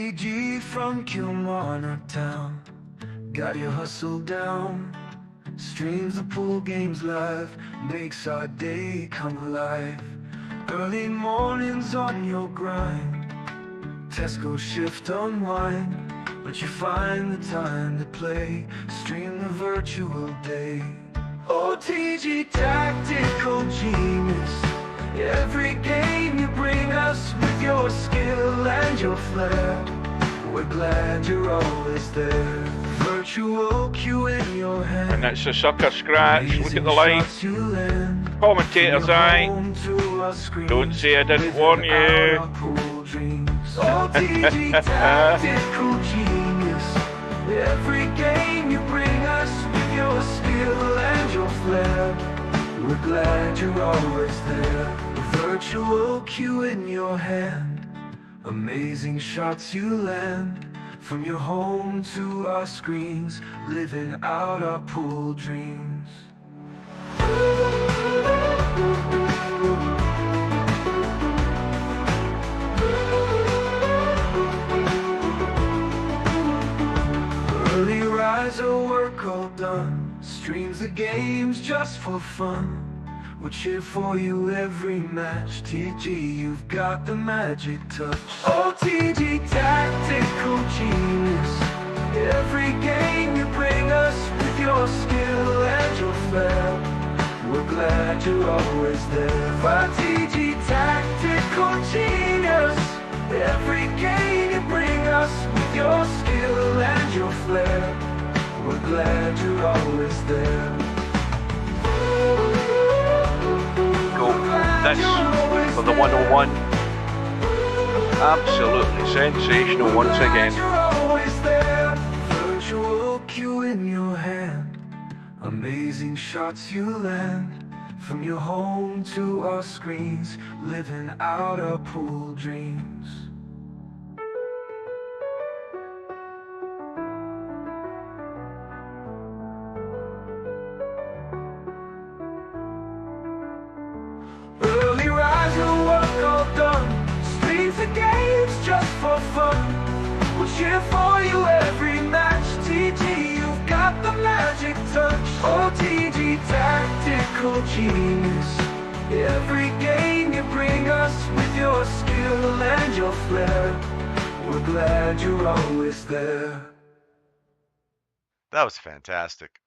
TG from Kilmarnock town, got your hustle down. Streams the pool games live, makes our day come alive. Early mornings on your grind, Tesco shift unwind, but you find the time to play, stream the virtual day. OTG tactical genius, every game you bring us with your skill and your flair. We're glad you're always there. Virtual cue in your hand, And it's a sucker scratch. Look at the line. Commentator's eye. Don't say I didn't warn you. OTG tactical genius, every game you bring us with your skill and your flair. We're glad you're always there. Virtual cue in your hand, amazing shots you land. From your home to our screens, living out our pool dreams. Early riser, work all done, streams the games just for fun. We'll cheer for you every match. TG, you've got the magic touch. OTG tactical genius, every game you bring us with your skill and your flair. We're glad you're always there. OTG tactical genius, every game you bring us with your skill and your flair. We're glad you're always there. This for the 101. Absolutely sensational once again. Virtual cue in your hand, amazing shots you land. From your home to our screens, living out our pool dreams. Early riser, work all done, streams the games just for fun. We'll cheer for you every match. TG, you've got the magic touch. OTG tactical genius, every game you bring us with your skill and your flair. We're glad you're always there. That was fantastic.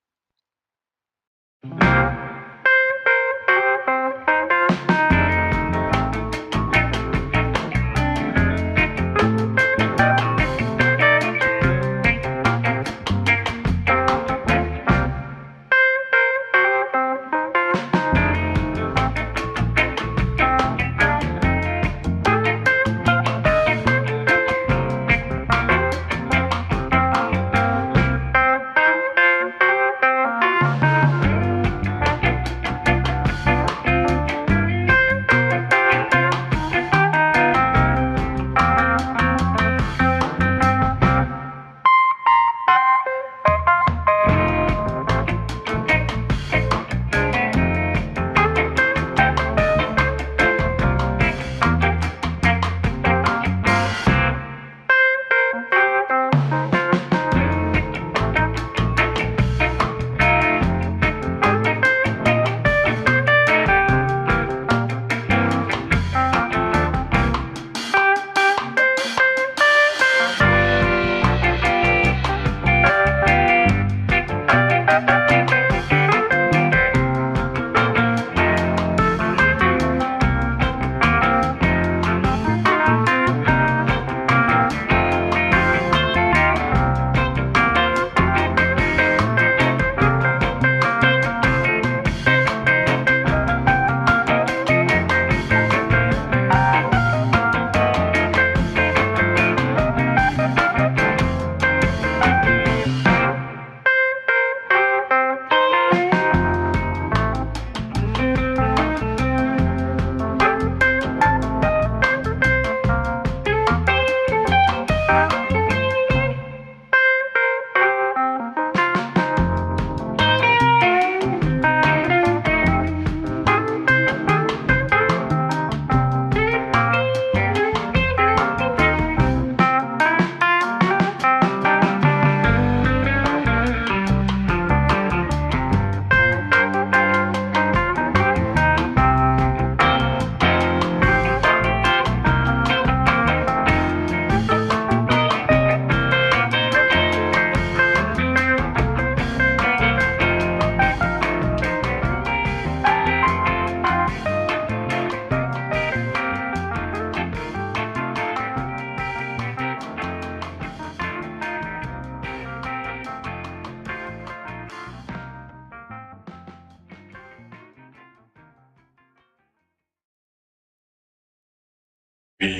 Where's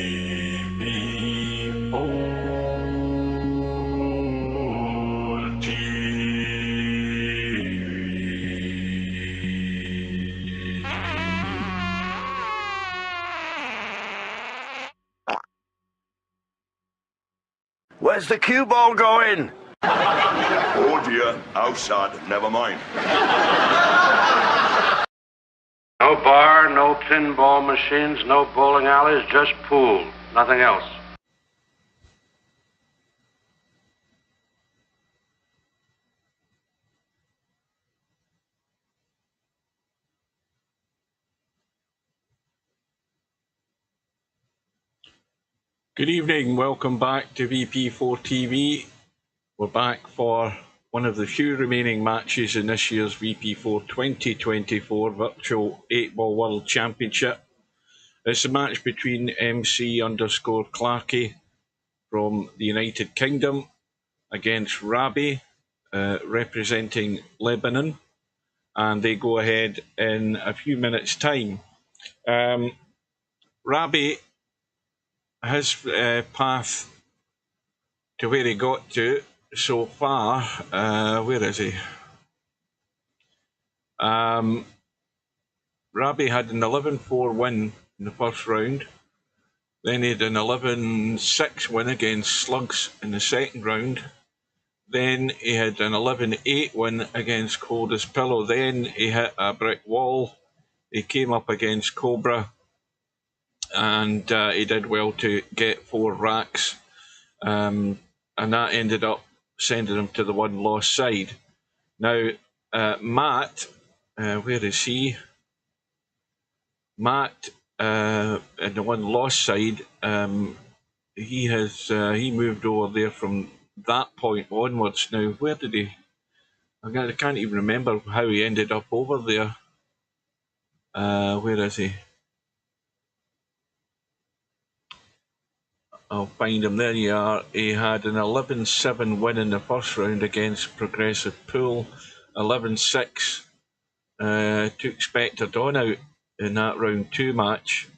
the cue ball going? Oh dear, outside, never mind. No bar, no pinball machines, no bowling alleys, just pool. Nothing else. Good evening, welcome back to VP4TV. We're back for one of the few remaining matches in this year's VP4 2024 Virtual 8-Ball World Championship. It's a match between MC_Clarkey from the United Kingdom against RABIH, representing Lebanon, and they go ahead in a few minutes' time. RABIH, his path to where he got to so far, where is he? RABIH had an 11-4 win in the first round. Then he had an 11-6 win against Slugs in the second round. Then he had an 11-8 win against Cold as Pillow. Then he hit a brick wall. He came up against Cobra, and he did well to get 4 racks. And that ended up sending him to the one-loss side. Now, Matt, where is he? Matt, in the one-loss side, he moved over there from that point onwards. Now, where did he? I can't even remember how he ended up over there. Where is he? I'll find him. There you are. He had an 11-7 win in the first round against Progressive Pool. 11-6 took Spectre Dawn out in that round 2 match.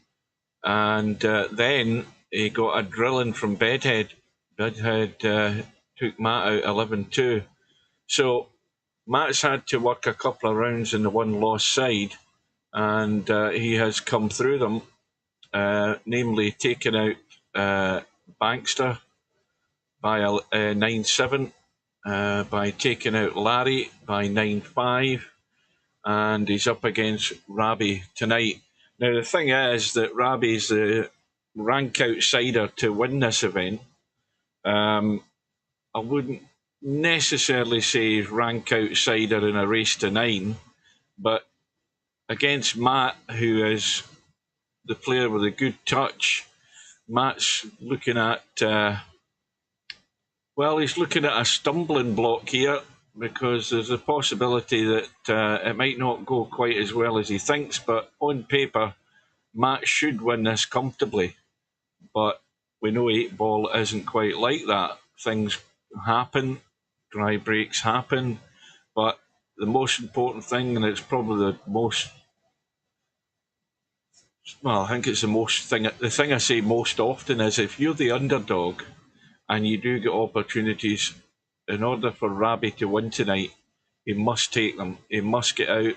And then he got a drilling from Bedhead. Bedhead took Matt out 11-2. So Matt's had to work a couple of rounds in the one-loss side, and he has come through them, namely taking out Bankster by 9-7, by taking out Larry by 9-5, and he's up against RABIH tonight. Now, the thing is that RABIH's the rank outsider to win this event. I wouldn't necessarily say he's rank outsider in a race to 9, but against Matt, who is the player with a good touch, Matt's looking at, he's looking at a stumbling block here, because there's a possibility that it might not go quite as well as he thinks, but on paper, Matt should win this comfortably. But we know 8-ball isn't quite like that. Things happen, dry breaks happen, but the most important thing, and it's probably the thing I say most often is, if you're the underdog and you do get opportunities, in order for RABIH to win tonight, he must take them. He must get out.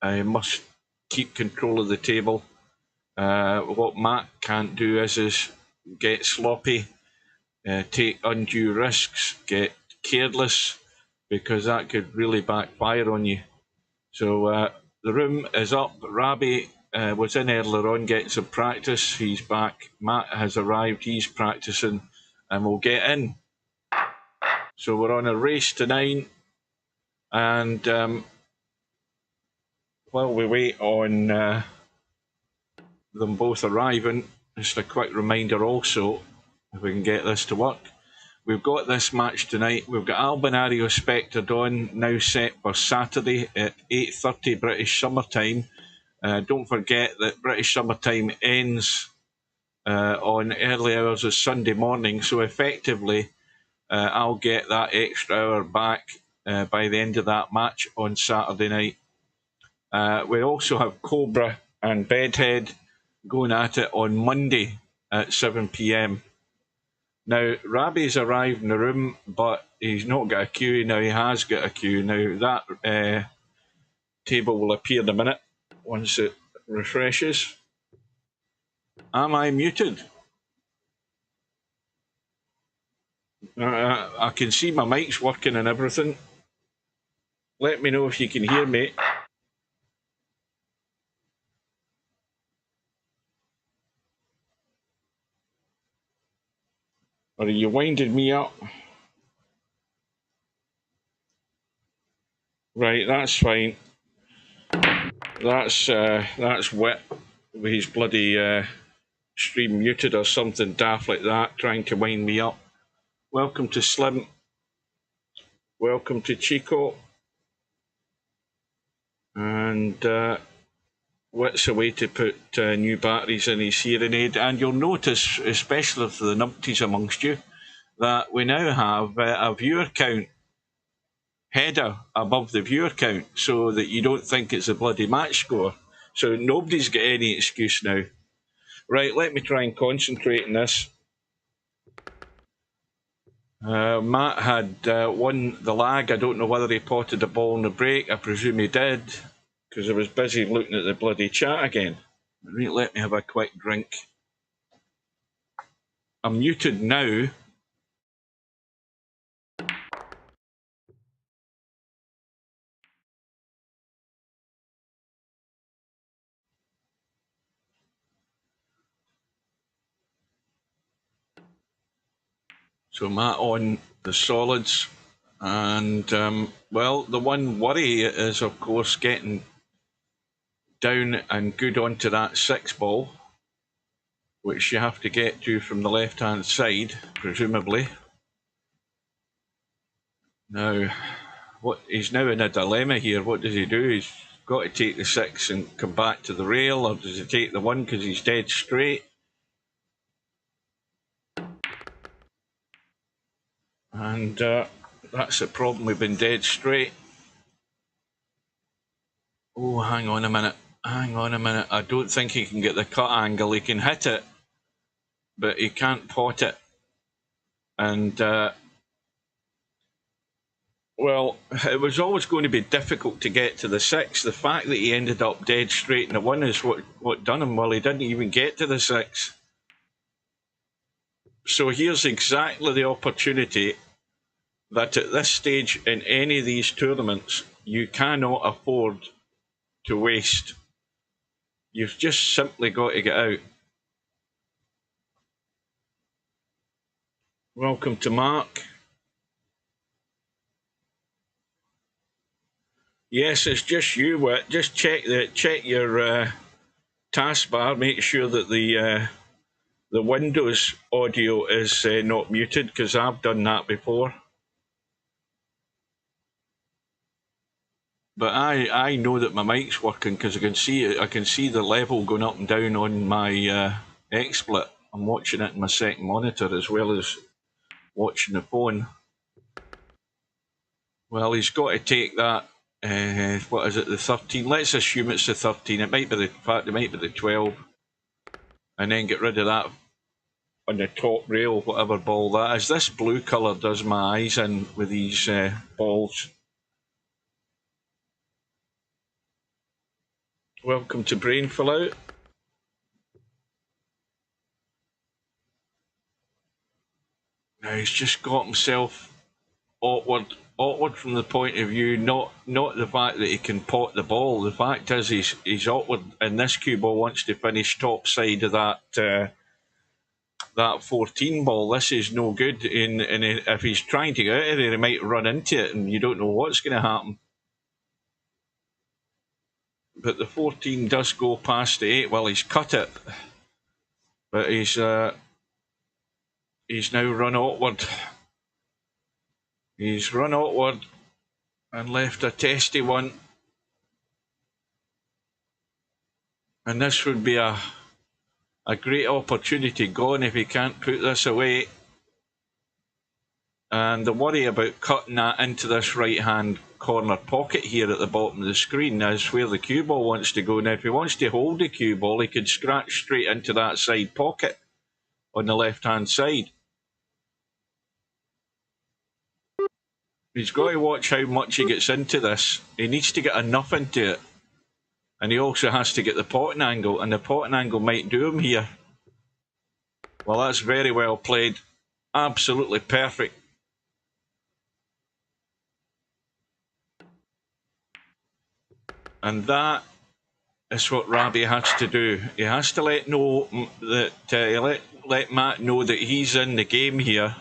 He must keep control of the table. What Matt can't do is get sloppy, take undue risks, get careless, because that could really backfire on you. So the room is up. RABIH was in earlier on getting some practice. He's back. Matt has arrived. He's practicing, and we'll get in. So we're on a race to 9, and while we wait on them both arriving, just a quick reminder also, if we can get this to work. We've got this match tonight. We've got Albinario Spectre Dawn now set for Saturday at 8:30 British Summertime. Don't forget that British Summertime ends on early hours of Sunday morning, so effectively I'll get that extra hour back by the end of that match on Saturday night. We also have Cobra and Bedhead going at it on Monday at 7 p.m. Now, Rabi's arrived in the room, but he's not got a queue. Now, he has got a queue. Now, that table will appear in a minute once it refreshes. Am I muted? I can see my mic's working and everything. Let me know if you can hear me. Or are you winding me up? Right, that's fine. That's Wit with his bloody stream muted or something daft like that, trying to wind me up. Welcome to Slim. Welcome to Chico. And Wit's a way to put new batteries in his hearing aid. And you'll notice, especially for the numpties amongst you, that we now have a viewer count header above the viewer count, so that you don't think it's a bloody match score. So nobody's got any excuse now. Right, let me try and concentrate on this. Matt had won the lag. I don't know whether he potted the ball in the break. I presume he did, because I was busy looking at the bloody chat again. Right, let me have a quick drink. I'm muted now. So Matt on the solids, and well, the one worry is of course getting down and good onto that 6 ball, which you have to get to from the left hand side, presumably. Now, he's now in a dilemma here. What does he do? He's got to take the 6 and come back to the rail, or does he take the 1 because he's dead straight? And that's the problem. We've been dead straight. Oh, hang on a minute. Hang on a minute. I don't think he can get the cut angle. He can hit it, but he can't pot it. And, well, it was always going to be difficult to get to the 6. The fact that he ended up dead straight in the 1 is what done him. Well, he didn't even get to the 6. So here's exactly the opportunity that at this stage in any of these tournaments, you cannot afford to waste. You've just simply got to get out. Welcome to Mark. Yes, it's just you, Wit. Just check your taskbar. Make sure that the Windows audio is not muted, because I've done that before. But I know that my mic's working, because I can see the level going up and down on my XSplit. I'm watching it in my second monitor as well as watching the phone. Well, he's got to take that. What is it? The 13. Let's assume it's the 13. It might be the 12, and then get rid of that on the top rail, whatever ball that is. This blue colour does my eyes in with these balls. Welcome to Brainful Out. Now he's just got himself awkward from the point of view, not the fact that he can pot the ball. The fact is he's awkward, and this cue ball wants to finish top side of that 14 ball. This is no good, and if he's trying to get out of there, he might run into it, and you don't know what's going to happen. But the 14 does go past the 8. Well, he's cut it, but he's now run outward. He's run outward and left a testy one. And this would be a great opportunity gone if he can't put this away. And the worry about cutting that into this right-hand corner pocket here at the bottom of the screen is where the cue ball wants to go. Now, if he wants to hold the cue ball, he could scratch straight into that side pocket on the left-hand side. He's got to watch how much he gets into this. He needs to get enough into it. And he also has to get the potting angle, and the potting angle might do him here. Well, that's very well played. Absolutely perfect. And that is what RABIH has to do. He has to let Matt know that he's in the game here.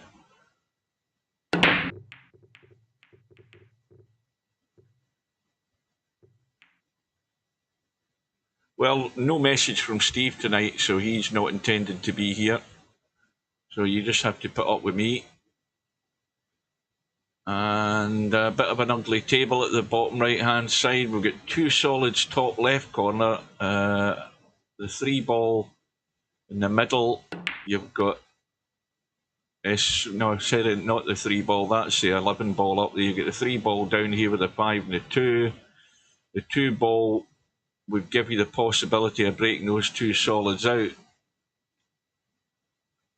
Well, no message from Steve tonight, so he's not intended to be here. So you just have to put up with me. And a bit of an ugly table at the bottom right-hand side. We've got two solids top left corner. The 3 ball in the middle. You've got... No, sorry, not the 3 ball. That's the 11 ball up there. You've got the 3 ball down here with the 5 and the 2. The 2 ball would give you the possibility of breaking those 2 solids out.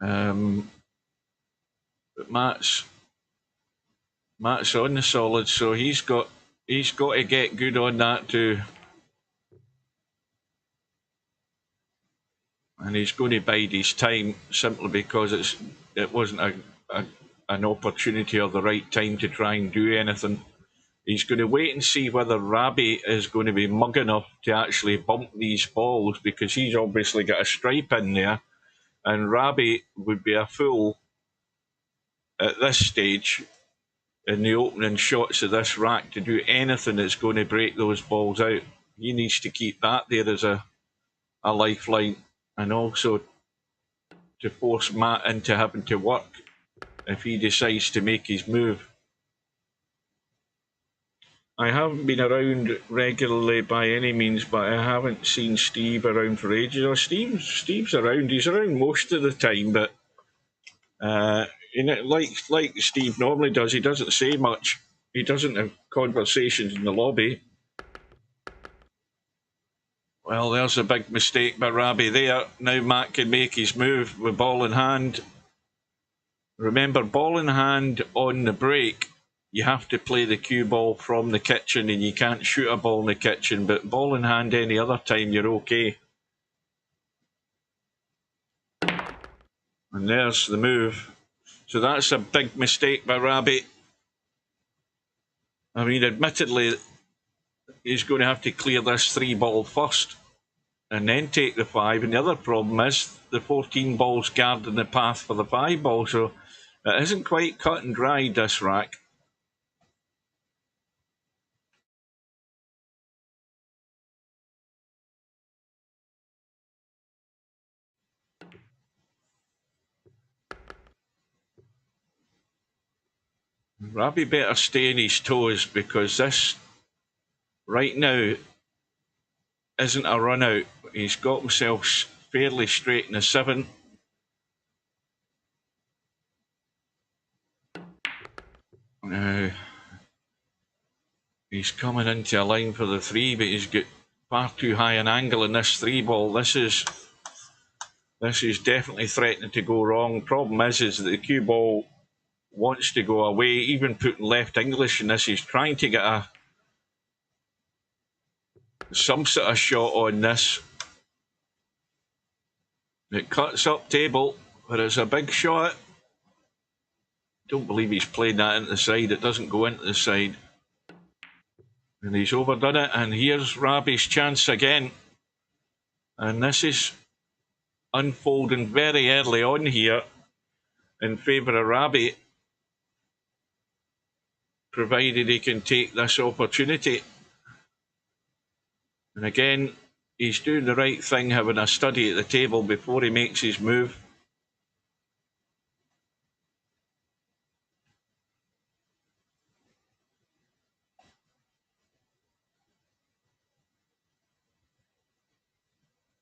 But Matt's on the solids, so he's got to get good on that too. And he's going to bide his time simply because it wasn't an opportunity or the right time to try and do anything. He's going to wait and see whether RABIH is going to be mug enough to actually bump these balls, because he's obviously got a stripe in there, and RABIH would be a fool at this stage in the opening shots of this rack to do anything that's going to break those balls out. He needs to keep that there as a lifeline, and also to force Matt into having to work if he decides to make his move. I haven't been around regularly by any means, but I haven't seen Steve around for ages. Oh, Steve's around. He's around most of the time, but you know, like Steve normally does, he doesn't say much. He doesn't have conversations in the lobby. Well, there's a big mistake by RABIH there. Now Matt can make his move with ball in hand. Remember, ball in hand on the break, you have to play the cue ball from the kitchen, and you can't shoot a ball in the kitchen, but ball in hand any other time, you're okay. And there's the move. So that's a big mistake by RABIH. I mean, admittedly, he's going to have to clear this 3 ball first and then take the 5. And the other problem is the 14 balls guarding the path for the 5 ball. So it isn't quite cut and dried, this rack. RABIH better stay on his toes, because this, right now, isn't a run out. He's got himself fairly straight in the 7. Now, he's coming into a line for the 3, but he's got far too high an angle in this 3 ball. This is definitely threatening to go wrong. Problem is that the cue ball wants to go away. Even putting left English in this, he's trying to get some sort of shot on this. It cuts up table, but it's a big shot. Don't believe he's played that into the side. It doesn't go into the side. And he's overdone it, and here's RABIH's chance again. And this is unfolding very early on here in favour of RABIH, provided he can take this opportunity. And again, he's doing the right thing, having a study at the table before he makes his move.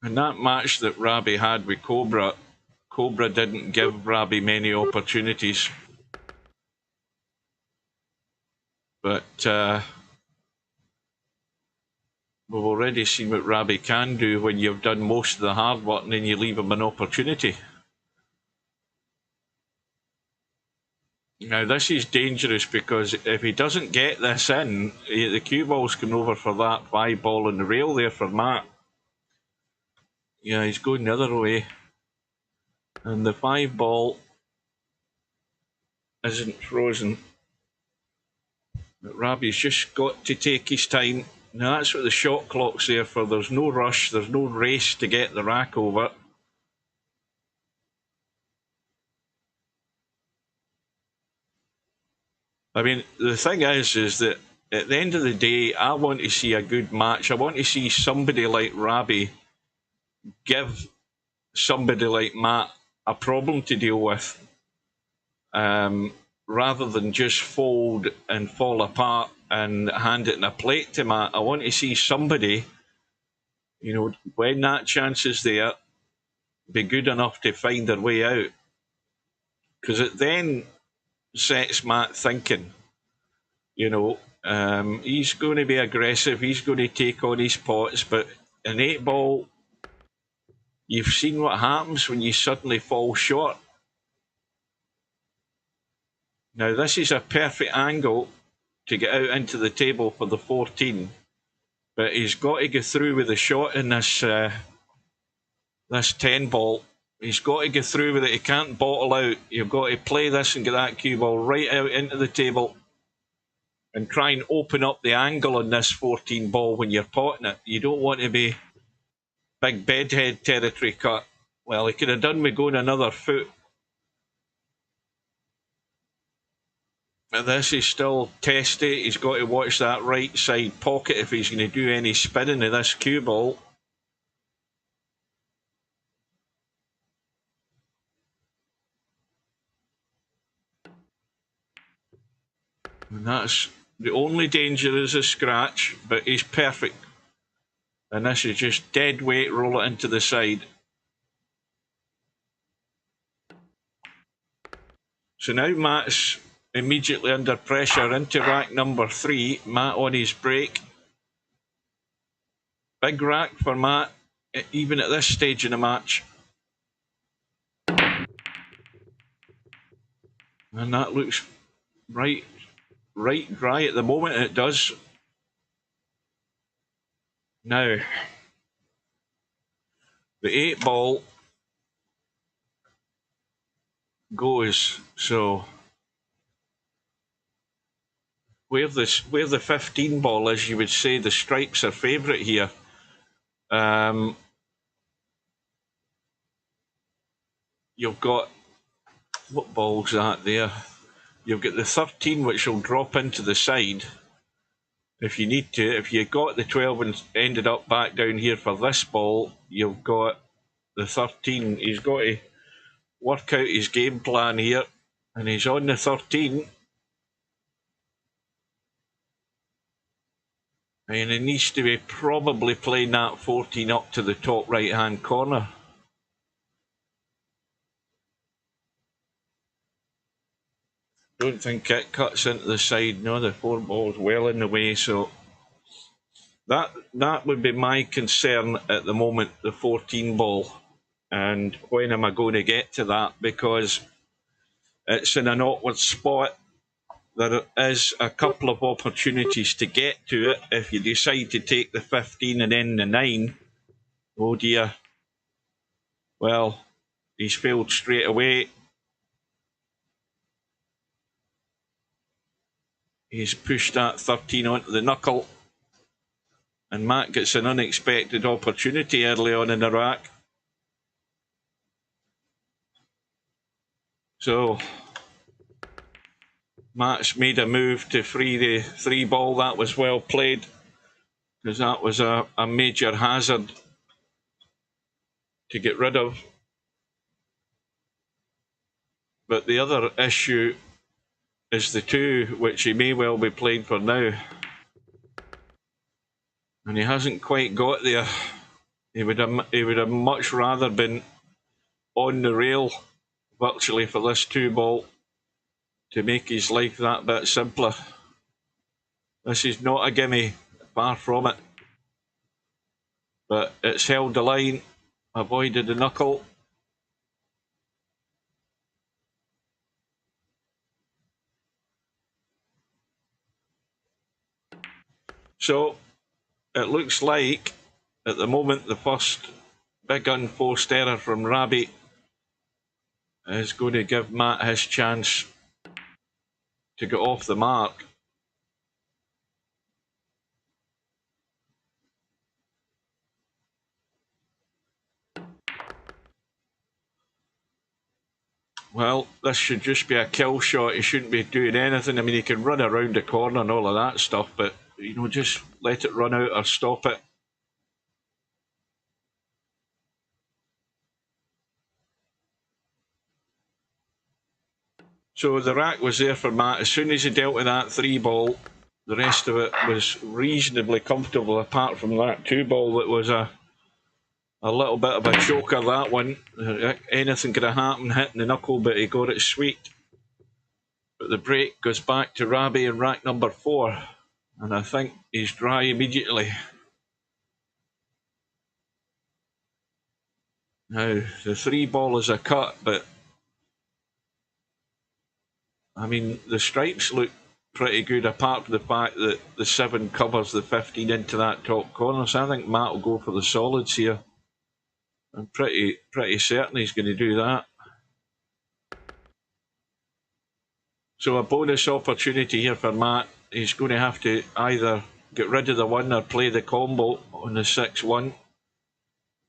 And that match that RABIH had with Cobra didn't give RABIH many opportunities. But we've already seen what RABIH can do when you've done most of the hard work and then you leave him an opportunity. Now this is dangerous because if he doesn't get this in, the cue ball's coming over for that 5 ball on the rail there for Matt. Yeah, he's going the other way. And the 5 ball isn't frozen. But RABIH's just got to take his time. Now that's what the shot clock's there for. There's no rush, there's no race to get the rack over. I mean, the thing is that at the end of the day, I want to see a good match. I want to see somebody like RABIH give somebody like Matt a problem to deal with, rather than just fold and fall apart and hand it in a plate to Matt. I want to see somebody, you know, when that chance is there, be good enough to find their way out. Because it then sets Matt thinking, you know, he's going to be aggressive, he's going to take on his pots, but an 8 ball, you've seen what happens when you suddenly fall short. Now this is a perfect angle to get out into the table for the 14, but he's got to go through with the shot in this this 10 ball. He's got to go through with it. He can't bottle out. You've got to play this and get that cue ball right out into the table and try and open up the angle on this 14 ball when you're potting it. You don't want to be big bedhead territory cut. Well, he could have done with going another foot. But this is still testy. He's got to watch that right side pocket if he's going to do any spinning of this cue ball. And that's the only danger is a scratch, but he's perfect. And this is just dead weight, roll it into the side. So now Matt's immediately under pressure into rack number 3. Matt on his break. Big rack for Matt, even at this stage in the match. And that looks right dry at the moment, it does. Now, the 8 ball goes, so where the 15 ball is, you would say the stripes are favourite here. You've got, what ball's that there? You've got the 13, which will drop into the side if you need to. If you got the 12 and ended up back down here for this ball, you've got the 13. He's got to work out his game plan here, and he's on the 13. And he needs to be probably playing that 14 up to the top right-hand corner. Don't think it cuts into the side. No, the 4 ball's well in the way, so that would be my concern at the moment, the 14 ball. And when am I going to get to that? Because it's in an awkward spot. There is a couple of opportunities to get to it. If you decide to take the 15 and then the 9, oh dear. Well, he's failed straight away. He's pushed that 13 onto the knuckle. And Matt gets an unexpected opportunity early on in the rack. So Matt's made a move to free the 3 ball. That was well played, because that was a major hazard to get rid of. But the other issue is the 2, which he may well be playing for now. And he hasn't quite got there. He would have much rather been on the rail virtually for this 2 ball to make his life that bit simpler. This is not a gimme, far from it. But it's held the line, avoided the knuckle. So it looks like at the moment the first big unforced error from RABIH is going to give Matt his chance to get off the mark. Well, this should just be a kill shot. He shouldn't be doing anything. I mean, he can run around the corner and all of that stuff, but, you know, just let it run out or stop it. So the rack was there for Matt. As soon as he dealt with that 3-ball, the rest of it was reasonably comfortable, apart from that 2-ball that was a little bit of a choker, that one. Anything could have happened hitting the knuckle, but he got it sweet. But the break goes back to RABIH in rack number 4. And I think he's dry immediately. Now, the 3-ball is a cut, but I mean, the stripes look pretty good, apart from the fact that the 7 covers the 15 into that top corner. So I think Matt will go for the solids here. I'm pretty certain he's going to do that. So a bonus opportunity here for Matt. He's going to have to either get rid of the 1 or play the combo on the 6-1.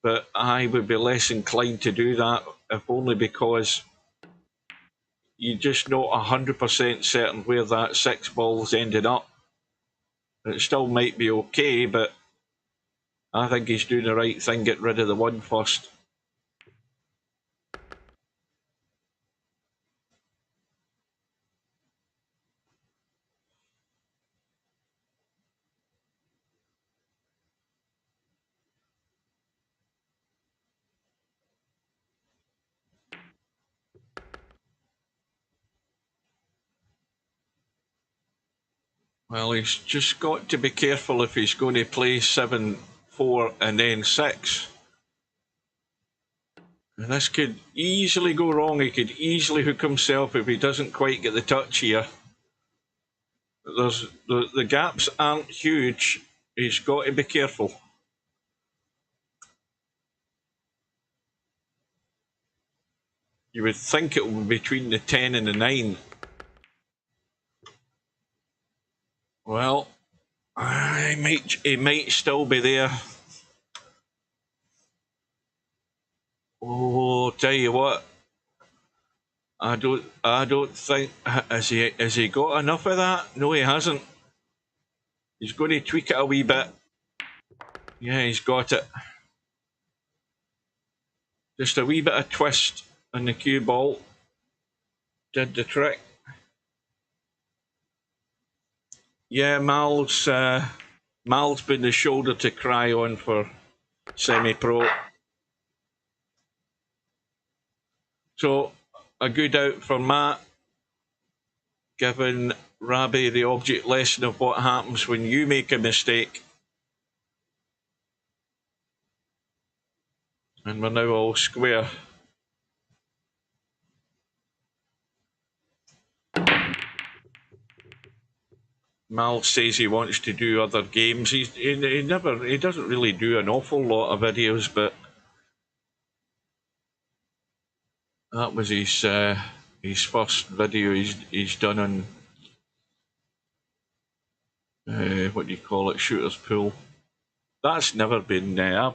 But I would be less inclined to do that, if only because you're just not 100% certain where that 6-ball's ended up. It still might be okay, but I think he's doing the right thing, get rid of the 1 first. Well, he's just got to be careful if he's going to play 7, 4 and then 6. And this could easily go wrong. He could easily hook himself if he doesn't quite get the touch here. The gaps aren't huge. He's got to be careful. You would think it would be between the 10 and the 9. Well, he might still be there. Oh, tell you what, I don't think, has he got enough of that? No, he hasn't. He's going to tweak it a wee bit. Yeah, he's got it. Just a wee bit of twist on the cue ball did the trick. Yeah, Mal's been the shoulder to cry on for semi-pro. So, a good out for Matt, giving RABIH the object lesson of what happens when you make a mistake. And we're now all square. Mal says he wants to do other games. He doesn't really do an awful lot of videos, but that was his first video he's done on what do you call it, Shooter's Pool. That's never been. I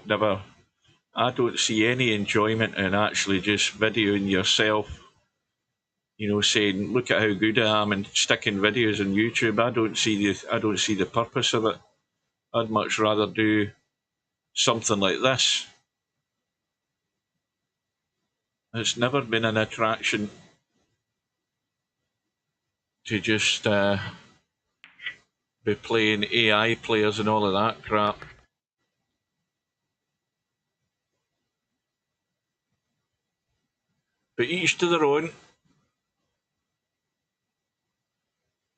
don't see any enjoyment in actually just videoing yourself. You know, saying, "Look at how good I am," and sticking videos on YouTube. I don't see the purpose of it. I'd much rather do something like this. It's never been an attraction to just be playing AI players and all of that crap. But each to their own.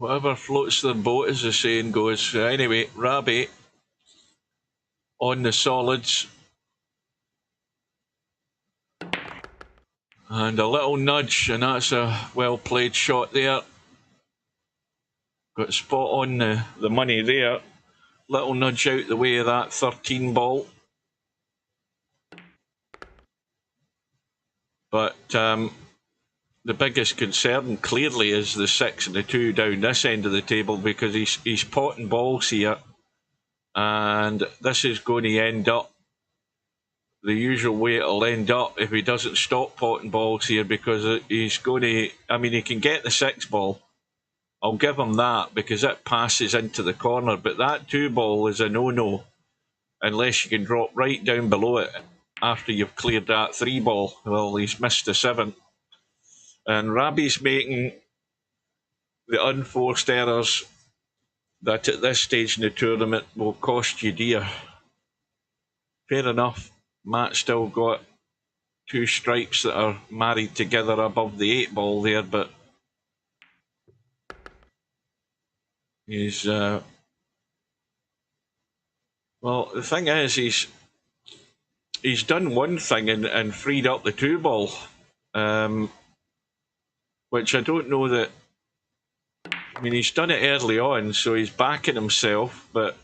Whatever floats their boat, as the saying goes. Anyway, Rabbit on the solids. And a little nudge, and that's a well-played shot there. Got spot on the money there. Little nudge out the way of that 13 ball. But the biggest concern clearly is the 6 and the 2 down this end of the table, because he's potting balls here. And this is going to end up the usual way it'll end up if he doesn't stop potting balls here, because he's going to, I mean, he can get the 6 ball. I'll give him that because it passes into the corner, but that 2 ball is a no-no unless you can drop right down below it after you've cleared that 3 ball. Well, he's missed the 7. And Rabi's making the unforced errors that at this stage in the tournament will cost you dear. Fair enough, Matt still got 2 stripes that are married together above the 8 ball there, but he's well, the thing is, he's done one thing and freed up the 2 ball, which I don't know that. I mean, he's done it early on, so he's backing himself, but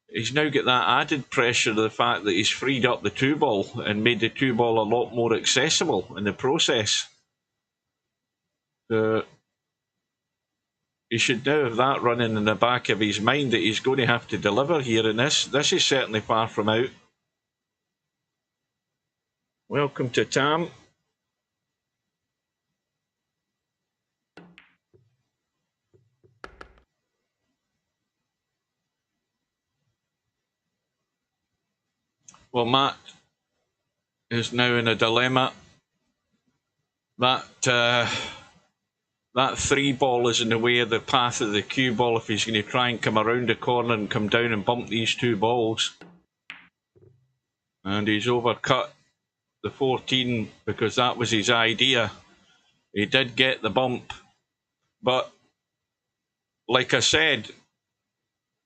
he's now got that added pressure of the fact that he's freed up the 2 ball and made the 2 ball a lot more accessible in the process. He should now have that running in the back of his mind that he's going to have to deliver here, and this is certainly far from out. Welcome to Tam. Well, Matt is now in a dilemma. That 3 ball is in the way of the path of the cue ball if he's going to try and come around the corner and come down and bump these 2 balls. And he's overcut the 14 because that was his idea. He did get the bump. But like I said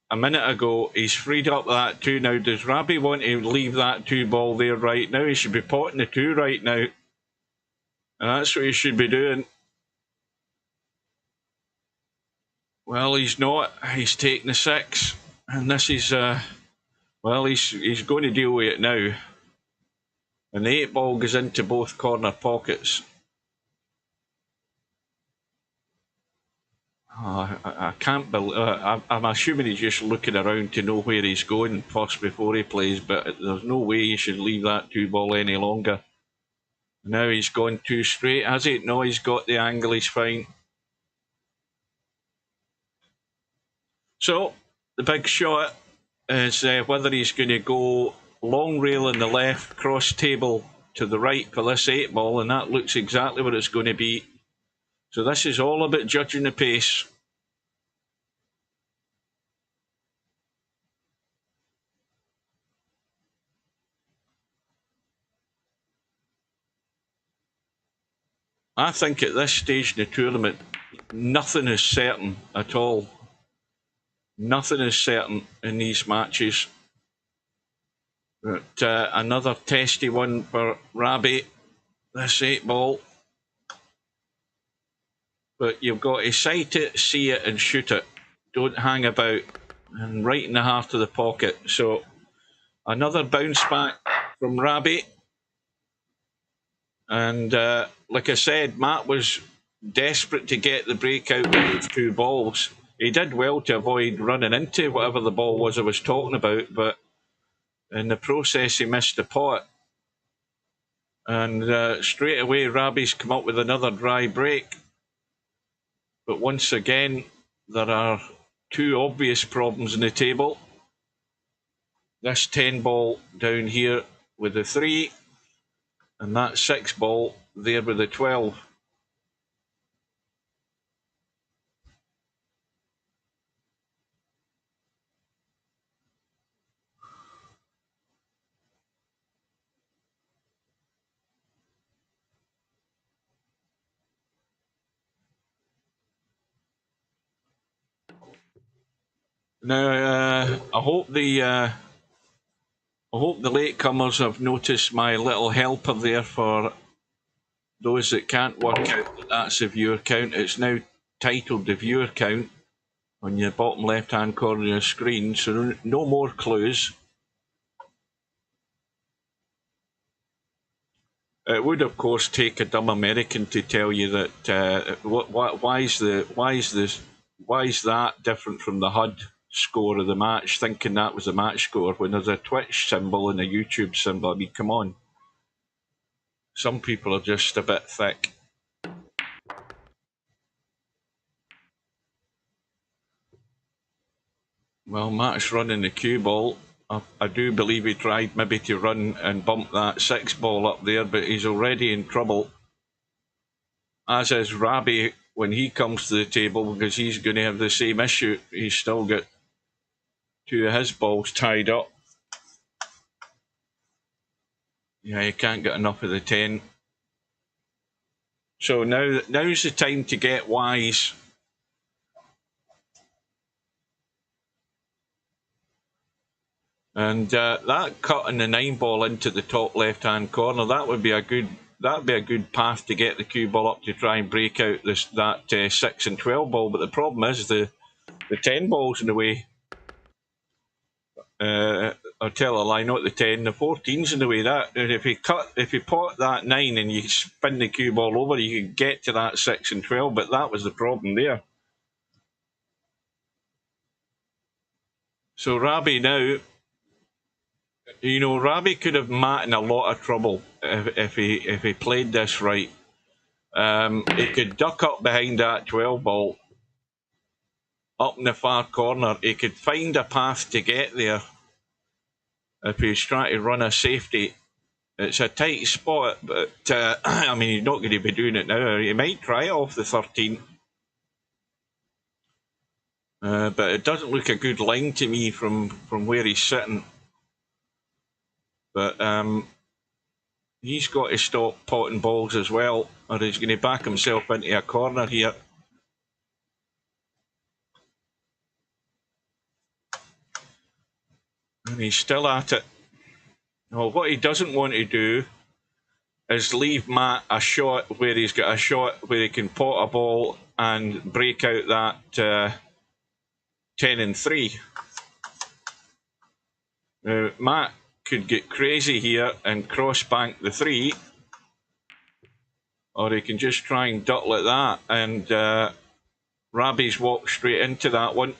a minute ago, he's freed up that 2 now. Does Rabi want to leave that 2 ball there right now? He should be potting the 2 right now. And that's what he should be doing. Well, he's not. He's taking the 6. And this is, well, he's going to deal with it now. And the 8 ball goes into both corner pockets. Oh, I can't believe. I'm assuming he's just looking around to know where he's going first before he plays, but there's no way he should leave that 2 ball any longer. Now he's gone too straight, has he? No, he's got the angle, he's fine. So, the big shot is whether he's going to go long rail in the left, cross table to the right for this 8 ball, and that looks exactly what it's going to be. So this is all about judging the pace. I think at this stage in the tournament, nothing is certain at all. Nothing is certain in these matches. But another testy one for Rabi, this 8 ball. But you've got to sight it, see it and shoot it. Don't hang about. And right in the heart of the pocket. So another bounce back from Rabi. And like I said, Matt was desperate to get the breakout with those 2 balls. He did well to avoid running into whatever the ball was I was talking about, but in the process he missed the pot. And straight away Rabi's come up with another dry break. But once again, there are 2 obvious problems in the table. This 10 ball down here with the 3, and that 6 ball there with the 12. Now, I hope the latecomers have noticed my little helper there for those that can't work out that that's the viewer count. It's now titled the viewer count on your bottom left-hand corner of your screen, so no more clues. It would, of course, take a dumb American to tell you that why is that different from the HUD score of the match, thinking that was a match score when there's a Twitch symbol and a YouTube symbol. I mean, come on. Some people are just a bit thick. Well, Matt's running the cue ball. I do believe he tried maybe to run and bump that 6 ball up there, but he's already in trouble. As is RABIH when he comes to the table, because he's going to have the same issue. He's still got 2 of his balls tied up. Yeah, he can't get enough of the 10. So now's the time to get wise. And that cutting the 9 ball into the top left-hand corner, that'd be a good path to get the cue ball up to try and break out that 6 and 12 ball. But the problem is the 10 ball's in the way. I'll tell a lie, not the 10, the 14's in the way. That if you pot that 9 and you spin the cue ball over, you can get to that 6 and 12. But that was the problem there. So RABIH now. You know, RABIH could have Matt in a lot of trouble if he played this right. He could duck up behind that 12 ball, up in the far corner. He could find a path to get there if he's trying to run a safety. It's a tight spot, but I mean, he's not going to be doing it now. He might try it off the 13. But it doesn't look a good line to me from where he's sitting. But he's got to stop potting balls as well, or he's going to back himself into a corner here. And he's still at it. Well, what he doesn't want to do is leave Matt a shot where he's got a shot where he can pot a ball and break out that 10 and 3. Matt could get crazy here and cross bank the 3, or he can just try and duck like that, and RABIH's walked straight into that one.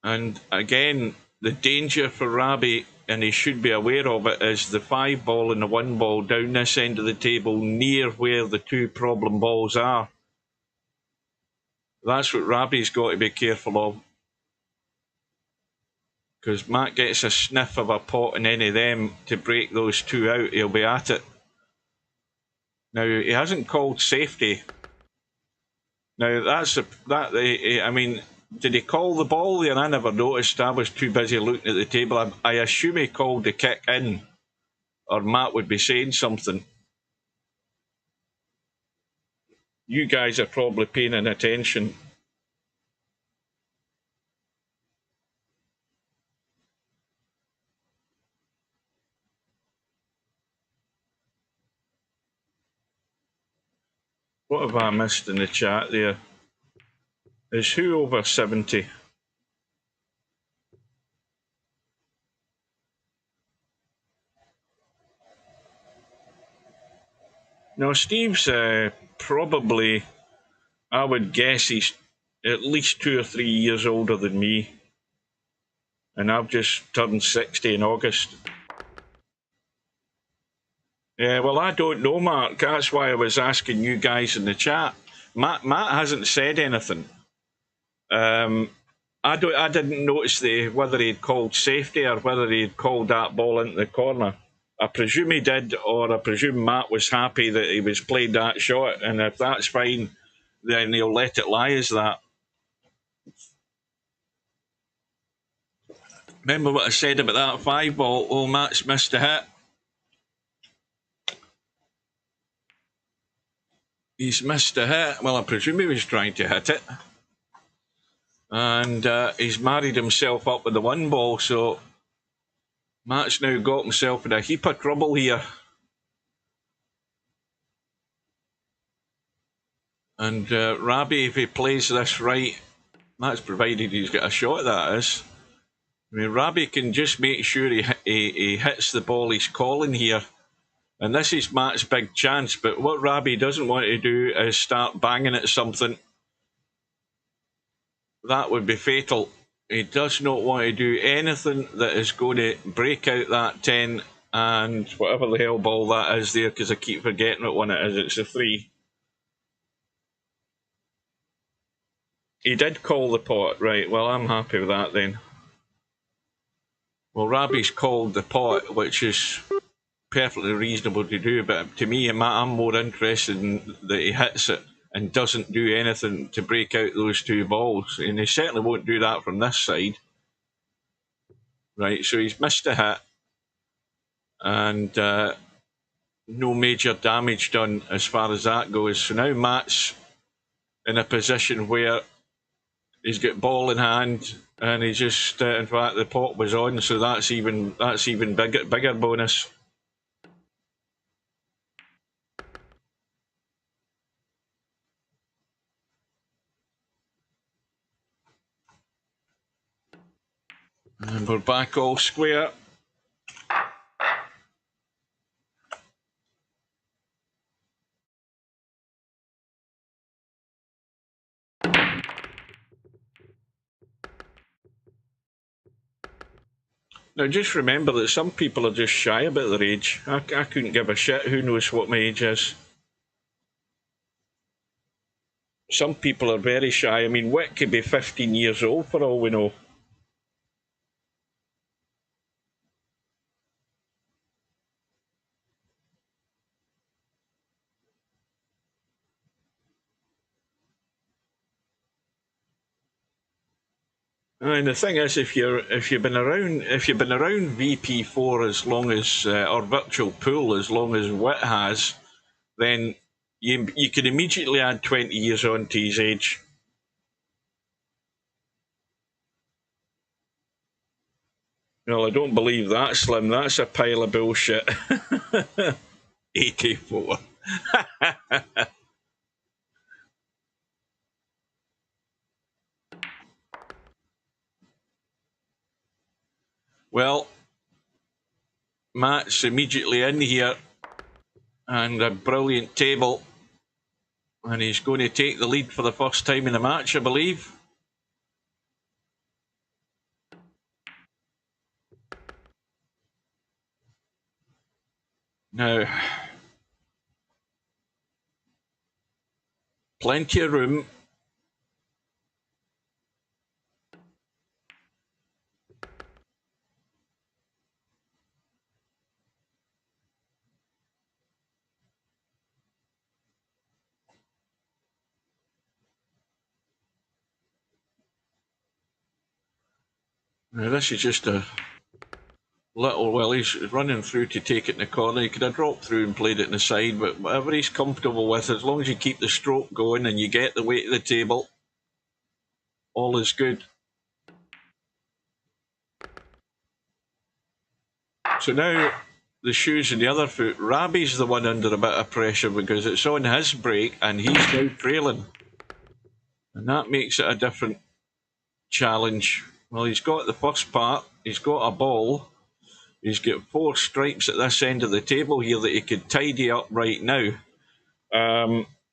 And again, the danger for RABIH, and he should be aware of it, is the 5 ball and the 1 ball down this end of the table near where the 2 problem balls are. That's what RABIH's got to be careful of. Because Matt gets a sniff of a pot in any of them to break those 2 out, he'll be at it. Now, he hasn't called safety. Now, I mean, did he call the ball there? I never noticed. I was too busy looking at the table. I assume he called the kick in, or Matt would be saying something. You guys are probably paying attention. What have I missed in the chat there? Is who over 70? No, Steve's probably, I would guess he's at least 2 or 3 years older than me. And I've just turned 60 in August. Yeah, well, I don't know, Mark. That's why I was asking you guys in the chat. Matt hasn't said anything. I didn't notice whether he'd called safety or whether he'd called that ball into the corner. I presume he did, or I presume Matt was happy that he was played that shot, and if that's fine, then he'll let it lie as that. Remember what I said about that 5 ball? Oh, Matt's missed a hit. He's missed a hit. Well, I presume he was trying to hit it. And he's married himself up with the 1 ball, so Matt's now got himself in a heap of trouble here. And RABIH, if he plays this right, that's provided he's got a shot, that is. I mean, RABIH can just make sure he hits the ball he's calling here. And this is Matt's big chance, but what RABIH doesn't want to do is start banging at something. That would be fatal. He does not want to do anything that is going to break out that 10 and whatever the hell ball that is there, because I keep forgetting what one it is. It's a 3. He did call the pot, right? Well, I'm happy with that then. Well, RABIH's called the pot, which is perfectly reasonable to do, but to me, I'm more interested in that he hits it and doesn't do anything to break out those 2 balls. And he certainly won't do that from this side. Right, so he's missed a hit. And no major damage done as far as that goes. So now Matt's in a position where he's got ball in hand and he just, in fact, the pot was on, so that's even bigger bonus. And we're back all square. Now just remember that some people are just shy about their age. I couldn't give a shit who knows what my age is. Some people are very shy. I mean, Wick could be 15 years old for all we know. And the thing is, if you've been around VP4 as long as or virtual pool as long as Wit has, then you can immediately add 20 years on to his age. Well, I don't believe that, Slim. That's a pile of bullshit. 84. Well, Matt's immediately in here, and a brilliant table, and he's going to take the lead for the first time in the match, I believe. Now, plenty of room. Now, this is just a little, well, he's running through to take it in the corner. He could have dropped through and played it in the side, but whatever he's comfortable with, as long as you keep the stroke going and you get the weight of the table, all is good. So now the shoes in the other foot. RABIH's the one under a bit of pressure because it's on his break and he's now trailing. And that makes it a different challenge. Well, he's got the first part, he's got a ball, he's got 4 stripes at this end of the table here that he could tidy up right now.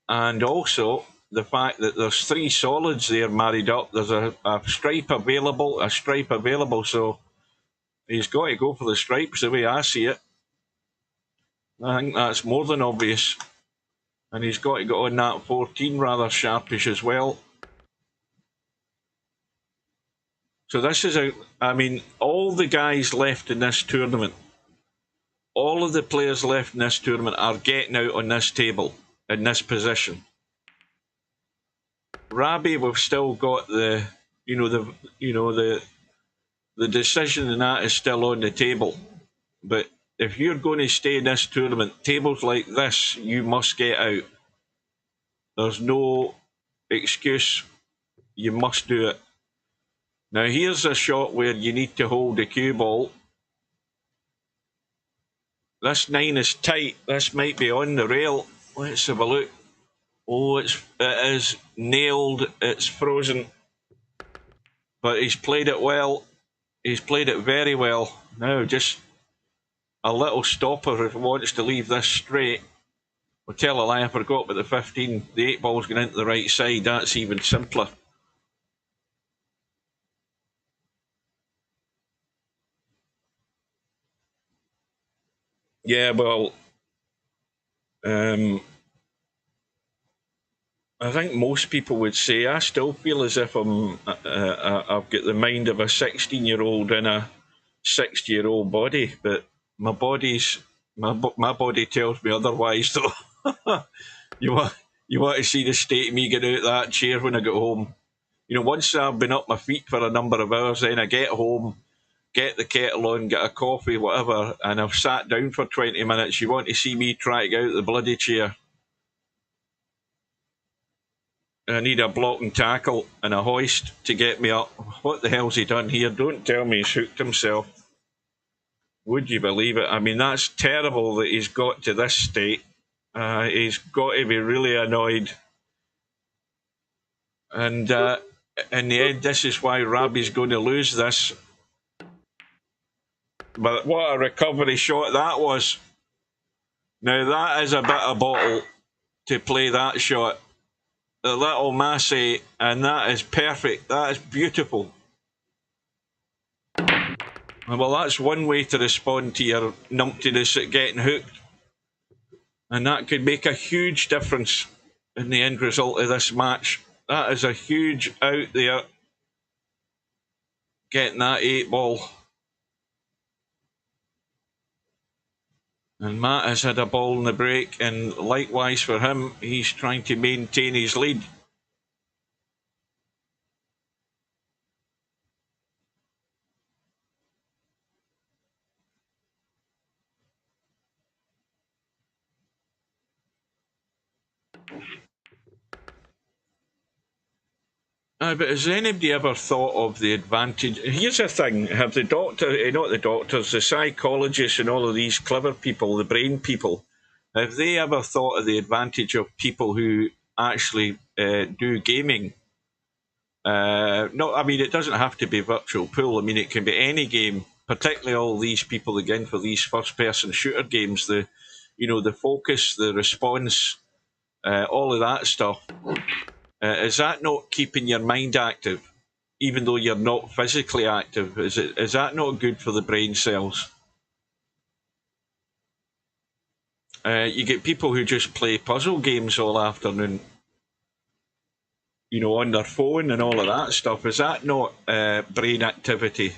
And also the fact that there's 3 solids there married up. There's a stripe available, so he's got to go for the stripes the way I see it. I think that's more than obvious. And he's got to go on that 14 rather sharpish as well. So this is I mean, all the guys left in this tournament, all of the players left in this tournament are getting out on this table, in this position. RABIH, we've still got the decision in that is still on the table. But if you're going to stay in this tournament, tables like this, you must get out. There's no excuse. You must do it. Now here's a shot where you need to hold the cue ball. This 9 is tight. This might be on the rail. Let's have a look. Oh, it is nailed. It's frozen. But he's played it well. He's played it very well. Now just a little stopper if he wants to leave this straight. I'll tell a lie, I forgot about the 15. The 8 ball's going into the right side. That's even simpler. Yeah, well, I think most people would say I still feel as if I've got the mind of a 16-year-old in a 60-year-old body, but my body tells me otherwise. Though you want to see the state of me get out of that chair when I get home. You know, once I've been up my feet for a number of hours, then I get home, get the kettle on, get a coffee, whatever, and I've sat down for 20 minutes. You want to see me try to get out of the bloody chair. I need a block and tackle and a hoist to get me up. What the hell's he done here? Don't tell me he's hooked himself. Would you believe it? I mean, that's terrible that he's got to this state. He's got to be really annoyed. And in the end, this is why RABIH's going to lose this. But what a recovery shot that was. Now, that is a bit of bottle to play that shot. The little Massey, and that is perfect. That is beautiful. Well, that's one way to respond to your numptiness at getting hooked. And that could make a huge difference in the end result of this match. That is a huge out there. Getting that 8 ball. And Matt has had a ball in the break, and likewise for him, he's trying to maintain his lead. But has anybody ever thought of the advantage? Here's the thing, have the doctor, not the doctors, the psychologists and all of these clever people, the brain people, have they ever thought of the advantage of people who actually do gaming? No, I mean, it doesn't have to be virtual pool. I mean, it can be any game, particularly all these people, again, for these first-person shooter games, the focus, the response, all of that stuff. Is that not keeping your mind active, even though you're not physically active? Is that not good for the brain cells? You get people who just play puzzle games all afternoon, on their phone and all of that stuff. Is that not brain activity?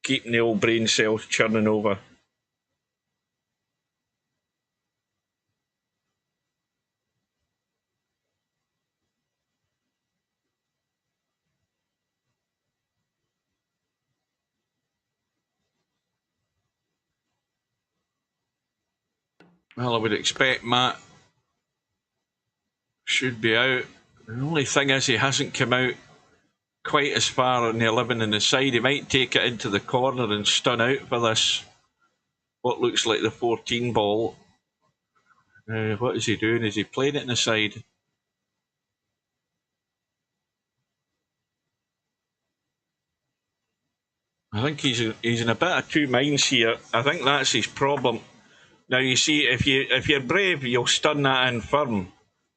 Keeping the old brain cells churning over. Well, I would expect Matt should be out. The only thing is he hasn't come out quite as far on the 11 on the side. He might take it into the corner and stun out for this, what looks like the 14 ball. What is he doing? Is he playing it in the side? I think he's in a bit of two minds here. I think that's his problem. Now you see, if you're brave, you'll stun that in firm.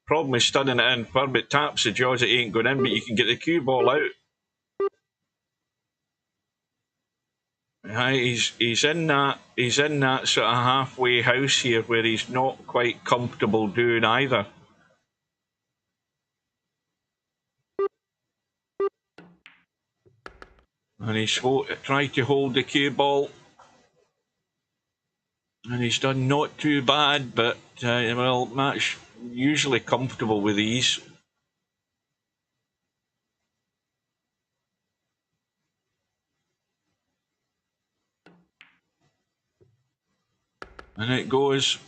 Problem is stunning it in firm. It taps the jaws. It ain't going in, but you can get the cue ball out. He's in that sort of halfway house here where he's not quite comfortable doing either. And he's tried to hold the cue ball. And he's done not too bad, but, well, Matt's usually comfortable with these. And it goes.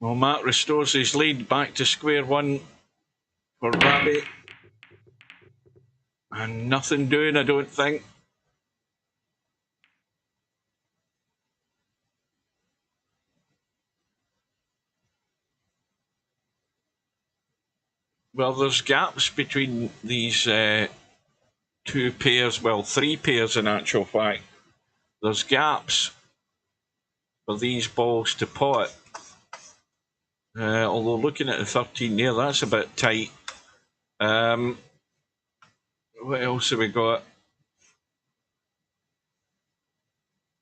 Well, Matt restores his lead back to square one for RABIH. And nothing doing, I don't think. Well, there's gaps between these two pairs, well, three pairs in actual fact. There's gaps for these balls to pot. Although looking at the 13 there, that's a bit tight. What else have we got?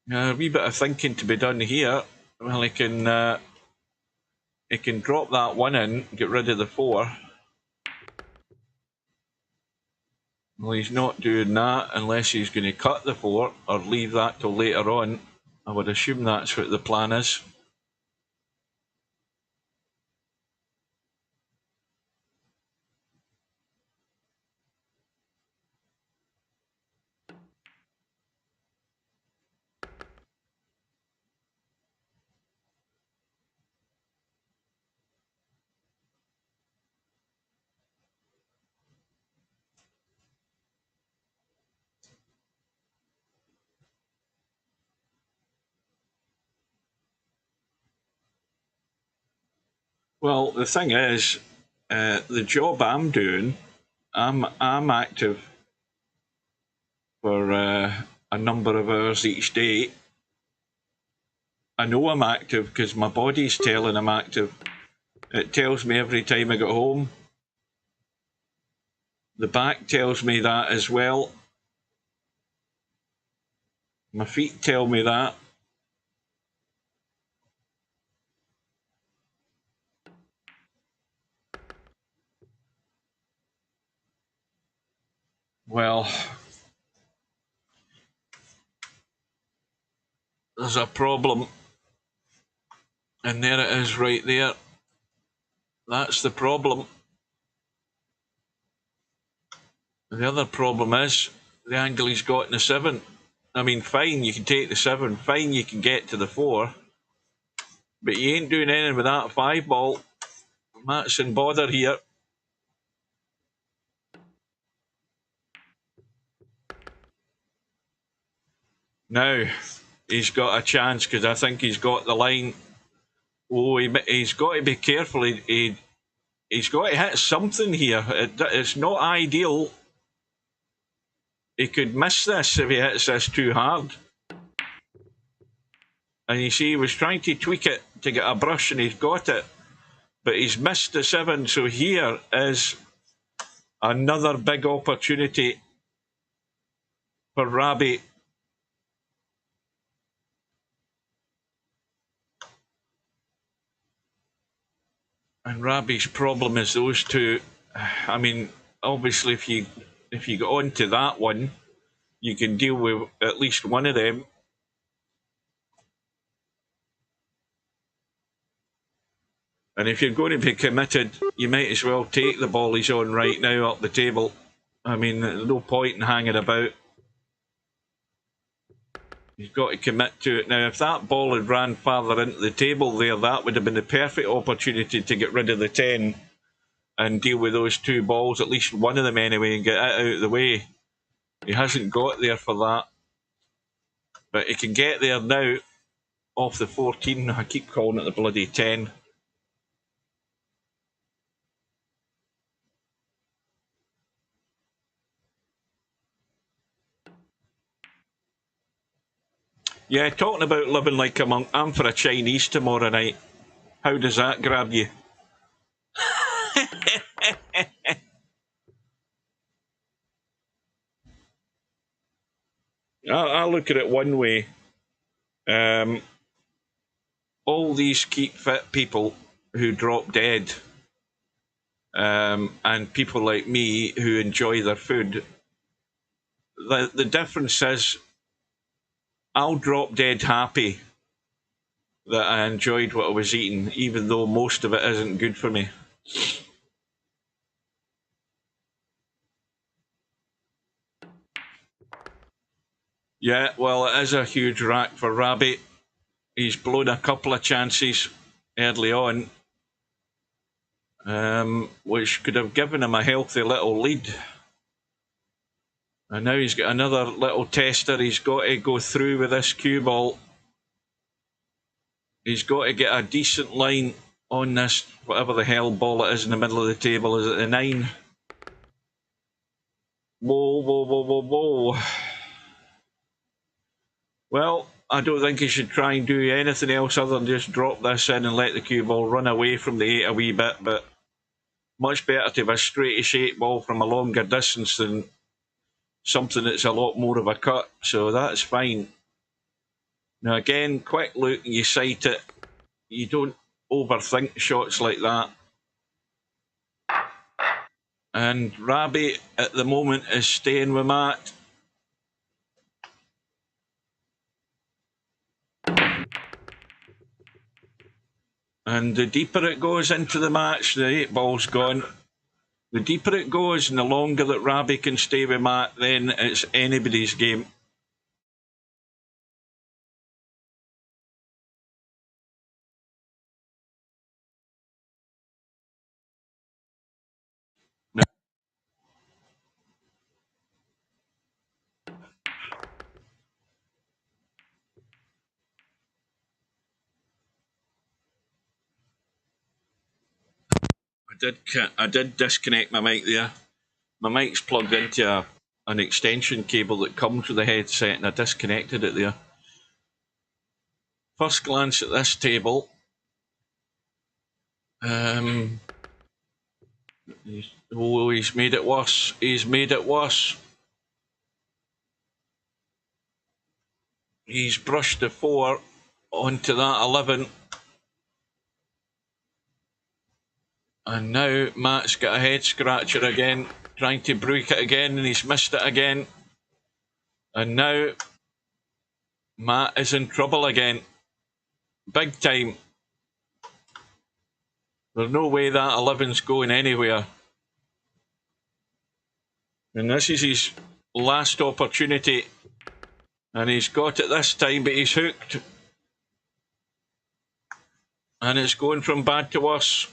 A wee bit of thinking to be done here. Well, he can drop that one in, get rid of the 4. Well, he's not doing that unless he's going to cut the 4 or leave that till later on. I would assume that's what the plan is. Well, the thing is, the job I'm doing, I'm active for a number of hours each day. I know I'm active because my body's telling I'm active. It tells me every time I get home. The back tells me that as well. My feet tell me that. Well, there's a problem. And there it is right there. That's the problem. The other problem is the angle he's got in the 7. I mean, fine, you can take the 7. Fine, you can get to the 4. But you ain't doing anything with that 5 ball. Matt's in bother here. Now, he's got a chance because I think he's got the line. Oh, he's got to be careful. He's got to hit something here. It's not ideal. He could miss this if he hits this too hard. And you see, he was trying to tweak it to get a brush and he's got it. But he's missed the 7, so here is another big opportunity for RABIH. And RABIH's problem is those two. I mean, obviously, if you get onto that one, you can deal with at least one of them. And if you're going to be committed, you might as well take the ball he's on right now up the table. I mean, there's no point in hanging about. He's got to commit to it. Now, if that ball had ran farther into the table there, that would have been the perfect opportunity to get rid of the 10 and deal with those 2 balls, at least one of them anyway, and get it out of the way. He hasn't got there for that. But he can get there now off the 14. I keep calling it the bloody 10. Yeah, talking about living like a monk, I'm for a Chinese tomorrow night. How does that grab you? I look at it one way. All these keep fit people who drop dead, and people like me who enjoy their food, the difference is I'll drop dead happy that I enjoyed what I was eating, even though most of it isn't good for me. Yeah, well, it is a huge rack for RABIH. He's blown a couple of chances early on, which could have given him a healthy little lead. And now he's got another little tester. He's got to go through with this cue ball. He's got to get a decent line on this, whatever the hell ball it is in the middle of the table. Is it the 9? Whoa, whoa, whoa, whoa, whoa. Well, I don't think he should try and do anything else other than just drop this in and let the cue ball run away from the 8 a wee bit, but much better to have a straightish 8 ball from a longer distance than something that's a lot more of a cut, so that's fine. Now again, quick look, you sight it. You don't overthink shots like that. And RABIH at the moment is staying with Matt. And the deeper it goes into the match, the 8 ball's gone. The deeper it goes and the longer that RABIH can stay with Matt, then it's anybody's game. I did disconnect my mic there. My mic's plugged into an extension cable that comes with the headset, and I disconnected it there. First glance at this table. He's made it worse. He's made it worse. He's brushed the 4 onto that 11. And now Matt's got a head scratcher again, trying to break it again, and he's missed it again. And now Matt is in trouble again. Big time. There's no way that 11's going anywhere. And this is his last opportunity. And he's got it this time, but he's hooked. And it's going from bad to worse.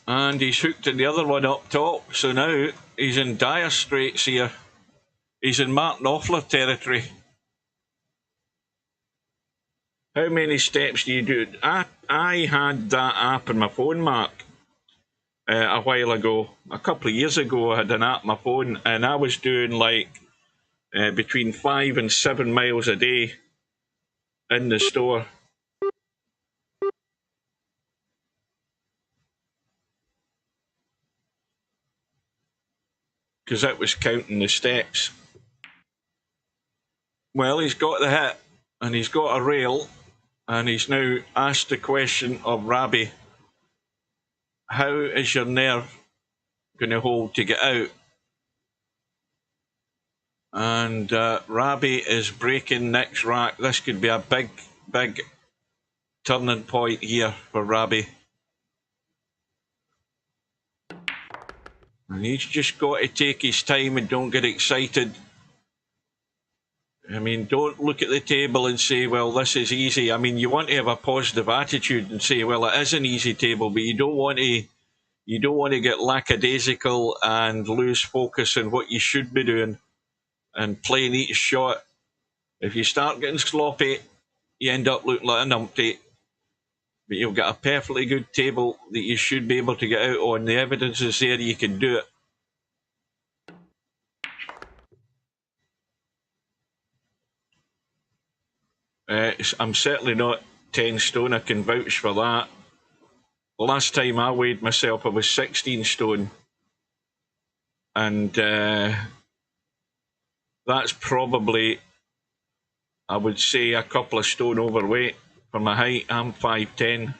And he's hooked in the other one up top. So now he's in dire straits here. He's in Martin Offler territory. How many steps do you do? I had that app on my phone, Mark, a while ago. A couple of years ago, I had an app on my phone, and I was doing like between 5 and 7 miles a day in the store. Because that was counting the steps. Well, he's got the hit, and he's got a rail, and he's now asked the question of RABIH, how is your nerve going to hold to get out? And RABIH is breaking Nick's rack. This could be a big, big turning point here for RABIH. And he's just got to take his time and don't get excited. I mean, don't look at the table and say, well, this is easy. I mean, you want to have a positive attitude and say, well, it is an easy table, but you don't want to get lackadaisical and lose focus on what you should be doing and playing each shot. If you start getting sloppy, you end up looking like a numpty. But you've got a perfectly good table that you should be able to get out on. The evidence is there, you can do it. I'm certainly not 10 stone, I can vouch for that. The last time I weighed myself, I was 16 stone. And that's probably, I would say, a couple of stone overweight. For my height, I'm 5'10".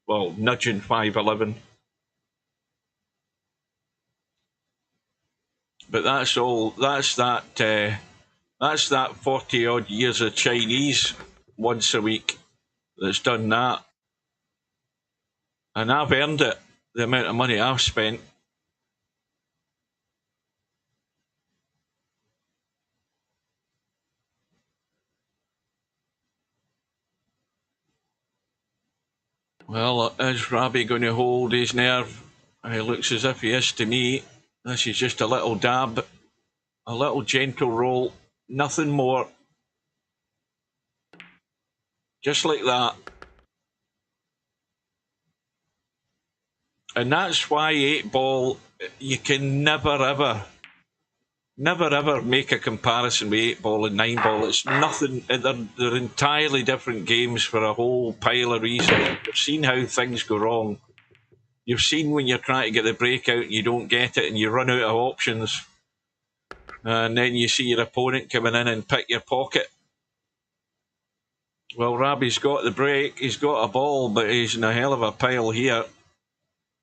Well, nudging 5'11". But that's all. That's that 40 odd years of Chinese once a week that's done that. And I've earned it, the amount of money I've spent. Well, is Rabi going to hold his nerve? He looks as if he is to me. This is just a little dab, a little gentle roll, nothing more. Just like that. And that's why 8-ball, you can never ever make a comparison with 8-ball and 9-ball. It's nothing, they're entirely different games for a whole pile of reasons. You've seen how things go wrong. You've seen when you're trying to get the break out and you don't get it and you run out of options. And then you see your opponent coming in and pick your pocket. Well, Rabi's got the break, he's got a ball, but he's in a hell of a pile here.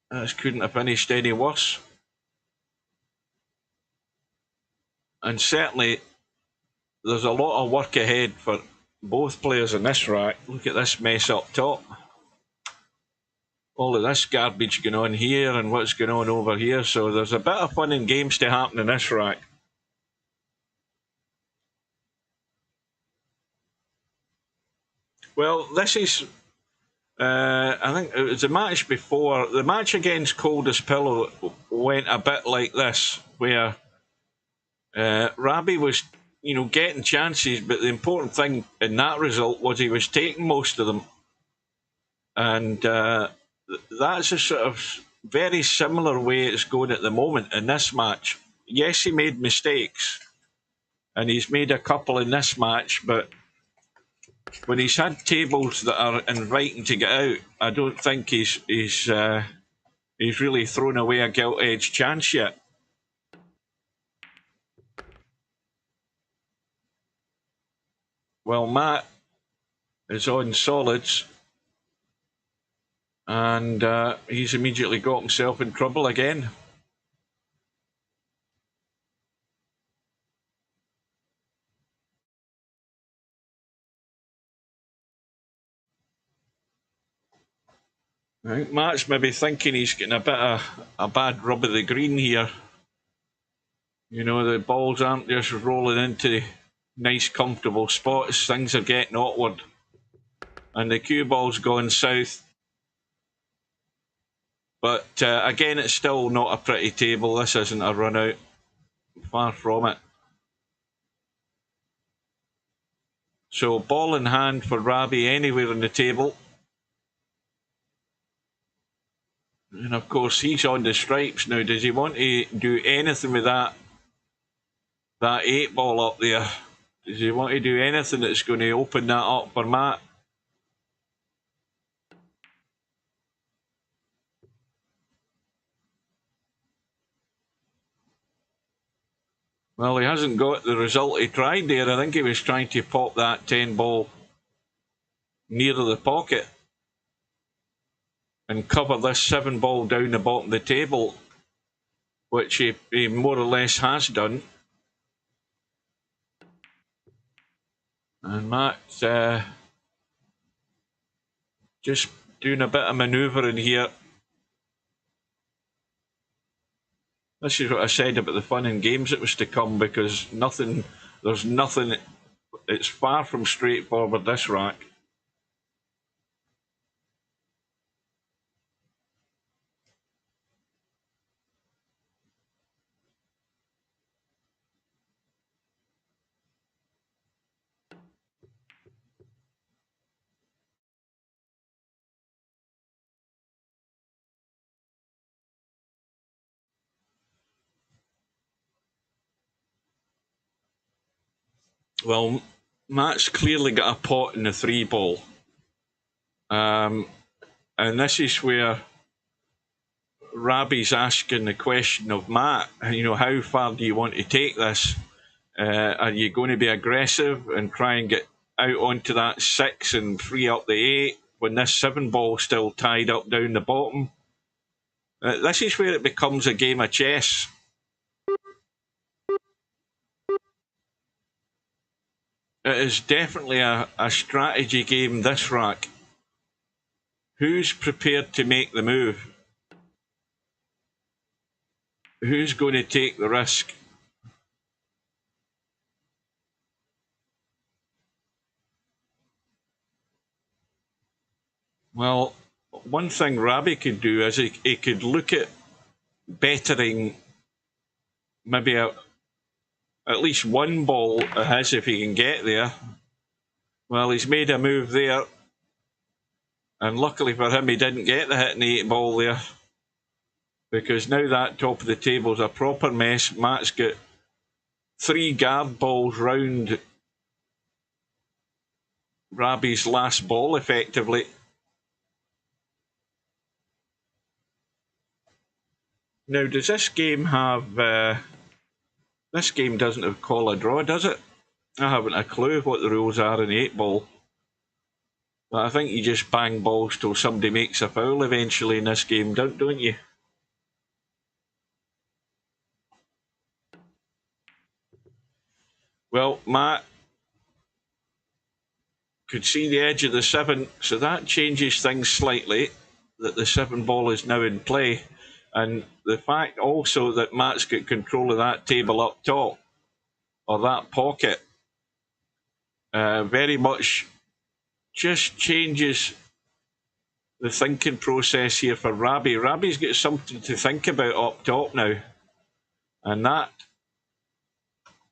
This couldn't have finished any worse. And certainly, there's a lot of work ahead for both players in this rack. Look at this mess up top. All of this garbage going on here and what's going on over here. So there's a bit of fun and games to happen in this rack. Well, this is, I think it was the match before. The match against Coldest Pillow went a bit like this, where Rabi was, getting chances, but the important thing in that result was he was taking most of them. And that's a sort of very similar way it's going at the moment in this match. Yes, he made mistakes, and he's made a couple in this match, but when he's had tables that are inviting to get out, I don't think he's really thrown away a gilt-edged chance yet. Well, Matt is on solids, and he's immediately got himself in trouble again. I think Matt's maybe thinking he's getting a bit of a bad rub of the green here. The balls aren't just rolling into nice, comfortable spots. Things are getting awkward. And the cue ball's gone south. But again, it's still not a pretty table. This isn't a run out. Far from it. So ball in hand for Rabi anywhere on the table. And of course, he's on the stripes now. Does he want to do anything with that 8-ball up there? Does he want to do anything that's going to open that up for Matt? Well, he hasn't got the result he tried there. I think he was trying to pop that 10-ball nearer the pocket and cover this 7-ball down the bottom of the table, which he more or less has done. And Matt just doing a bit of manoeuvring here. This is what I said about the fun and games that was to come, because there's nothing, it's far from straightforward, this rack. Well, Matt's clearly got a pot in the 3-ball. And this is where Rabi's asking the question of Matt, how far do you want to take this? Are you going to be aggressive and try and get out onto that 6 and free up the 8 when this 7-ball's still tied up down the bottom? This is where it becomes a game of chess. It is definitely a strategy game, this rack. Who's prepared to make the move? Who's going to take the risk? Well, one thing Rabi could do is he could look at bettering maybe at least one ball of his if he can get there. Well, he's made a move there, and luckily for him, he didn't get the hitting 8 ball there, because now that top of the table's a proper mess. Matt's got 3 guard balls round Rabi's last ball, effectively. Now, does this game have... this game doesn't have call a draw, does it? I haven't a clue what the rules are in the 8 ball. But I think you just bang balls till somebody makes a foul eventually in this game, don't you? Well, Matt could see the edge of the 7, so that changes things slightly, that the 7 ball is now in play. And the fact also that Matt's got control of that table up top, or that pocket, very much just changes the thinking process here for Rabi. Rabi's got something to think about up top now. And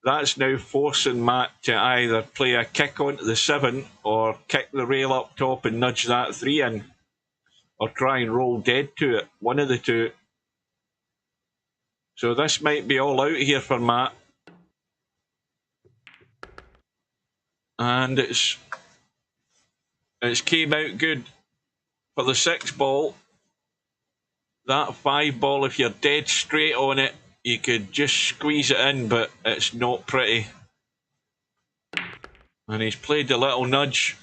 that's now forcing Matt to either play a kick onto the 7 or kick the rail up top and nudge that 3 in, or try and roll dead to it, one of the two. So this might be all out here for Matt. And it's came out good for the 6 ball. That 5 ball, if you're dead straight on it, you could just squeeze it in, but it's not pretty. And he's played a little nudge.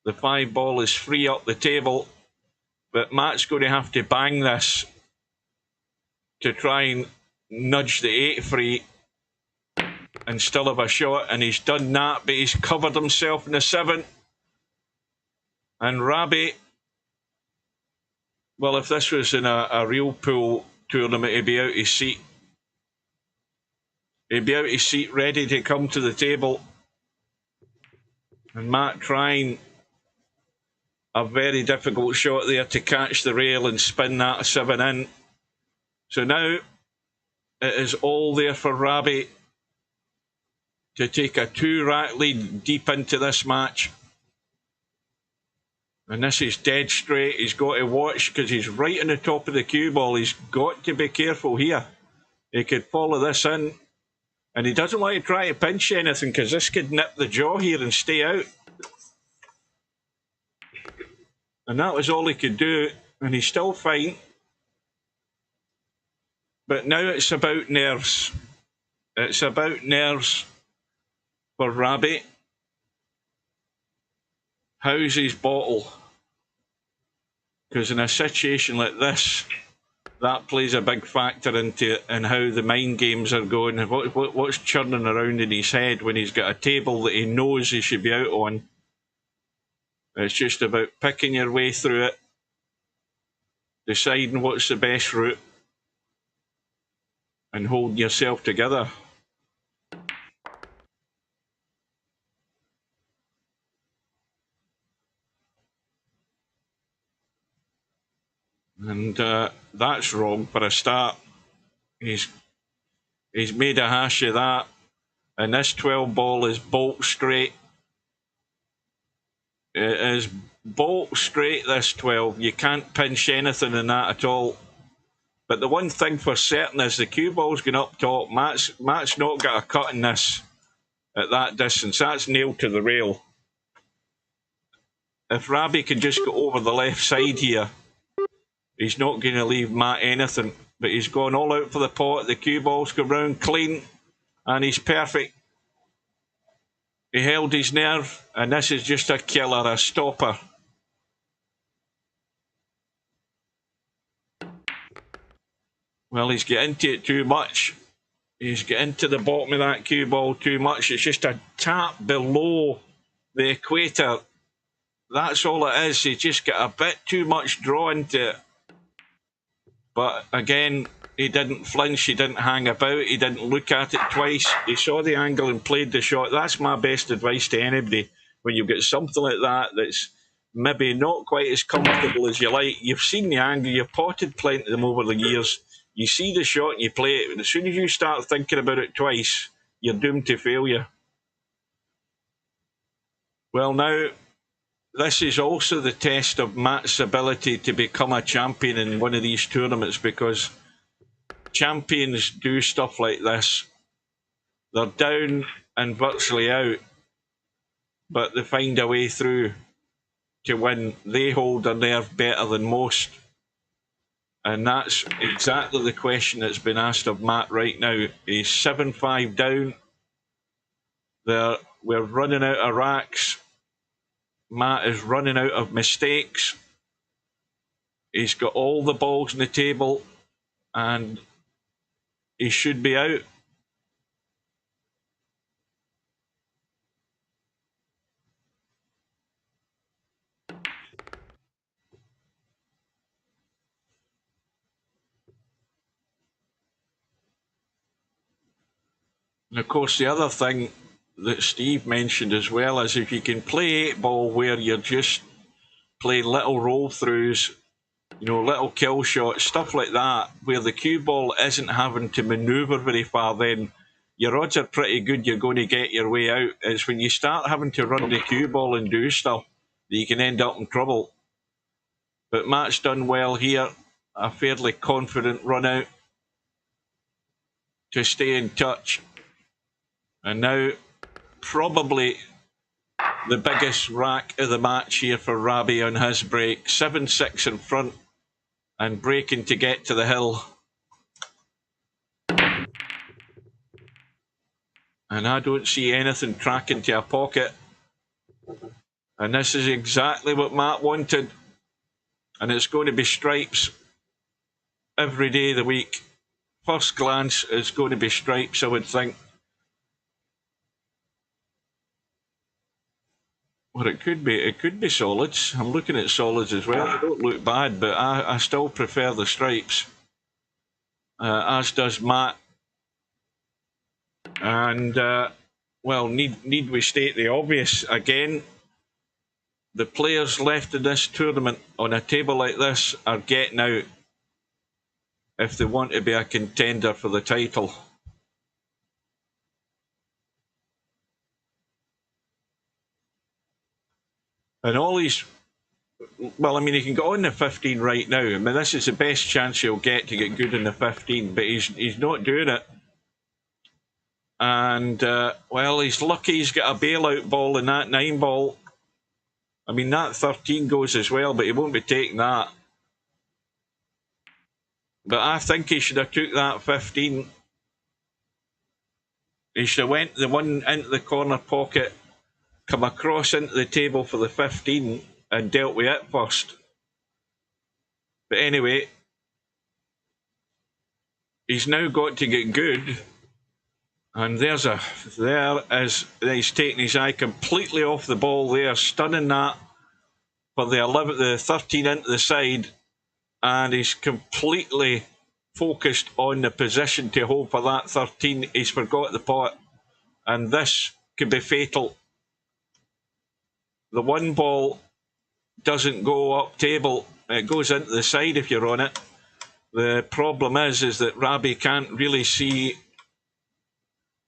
The 5 ball is free up the table, but Matt's going to have to bang this to try and nudge the 8 free and still have a shot. And he's done that, but he's covered himself in the 7. And Rabi, well, if this was in a real pool tournament, he'd be out his seat. He'd be out his seat, ready to come to the table. And Matt trying a very difficult shot there to catch the rail and spin that 7 in. So now it is all there for Rabi to take a 2-rack lead deep into this match. And this is dead straight. He's got to watch, because he's right on the top of the cue ball. He's got to be careful here. He could follow this in. And he doesn't want to try to pinch anything, because this could nip the jaw here and stay out. And that was all he could do. And he's still fine. But now it's about nerves. It's about nerves for Rabi. How's his bottle? Because in a situation like this, that plays a big factor into it, and how the mind games are going, and what's churning around in his head when he's got a table that he knows he should be out on. It's just about picking your way through it, deciding what's the best route, and holding yourself together. And that's wrong for a start. He's made a hash of that. And this 12 ball is bolt straight. It is bolt straight, this 12. You can't pinch anything in that at all. But the one thing for certain is the cue ball's going up top. Matt's not got a cut in this at that distance. That's nailed to the rail. If Rabi can just go over the left side here, he's not going to leave Matt anything. But he's gone all out for the pot. The cue ball's come round clean. And he's perfect. He held his nerve. And this is just a killer, a stopper. Well, he's getting into it too much. He's getting to the bottom of that cue ball too much. It's just a tap below the equator. That's all it is. He's just got a bit too much draw into it. But again, he didn't flinch, he didn't hang about, he didn't look at it twice. He saw the angle and played the shot. That's my best advice to anybody. When you've got something like that that's maybe not quite as comfortable as you like. You've seen the angle, you've potted plenty of them over the years. You see the shot and you play it, and as soon as you start thinking about it twice, you're doomed to failure. Well, now, this is also the test of Matt's ability to become a champion in one of these tournaments, because champions do stuff like this. They're down and virtually out, but they find a way through to win. They hold their nerve better than most. And that's exactly the question that's been asked of Matt right now. He's 7-5 down. We're running out of racks. Matt is running out of mistakes. He's got all the balls on the table, and he should be out. And of course, the other thing that Steve mentioned as well is if you can play 8-ball where you're just playing little roll-throughs, you know, little kill shots, stuff like that, where the cue ball isn't having to manoeuvre very far, then your odds are pretty good you're going to get your way out. It's when you start having to run the cue ball and do stuff that you can end up in trouble. But Matt's done well here. A fairly confident run out to stay in touch. And now, probably the biggest rack of the match here for RABIH on his break. 7-6 in front and breaking to get to the hill. And I don't see anything tracking to a pocket. And this is exactly what Matt wanted. And it's going to be stripes every day of the week. First glance, it's going to be stripes, I would think. Well, it could be solids. I'm looking at solids as well. They don't look bad, but I still prefer the stripes, as does Matt. And, well, need we state the obvious again? The players left in this tournament on a table like this are getting out if they want to be a contender for the title. And all these, well, I mean, he can get on the 15 right now. I mean, this is the best chance he'll get to get good in the 15, but he's not doing it. And, well, he's lucky he's got a bailout ball in that 9-ball. I mean, that 13 goes as well, but he won't be taking that. But I think he should have took that 15. He should have went the one into the corner pocket, come across into the table for the 15 and dealt with it first. But anyway, he's now got to get good. And he's taking his eye completely off the ball there, stunning that for the 13 into the side. And he's completely focused on the position to hold for that 13. He's forgot the pot. And this could be fatal. The 1 ball doesn't go up table. It goes into the side if you're on it. The problem is that RABIH can't really see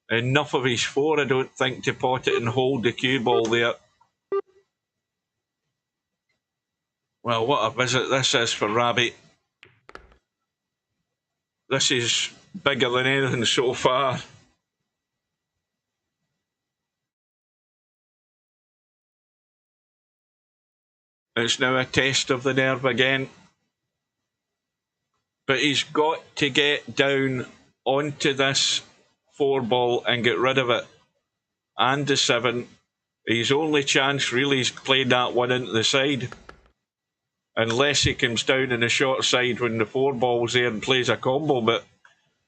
enough of his 4, I don't think, to pot it and hold the cue ball there. Well, what a visit this is for RABIH. This is bigger than anything so far. It's now a test of the nerve again. But he's got to get down onto this 4-ball and get rid of it. And the 7. His only chance really is playing that one into the side. Unless he comes down in the short side when the 4-ball's there and plays a combo, but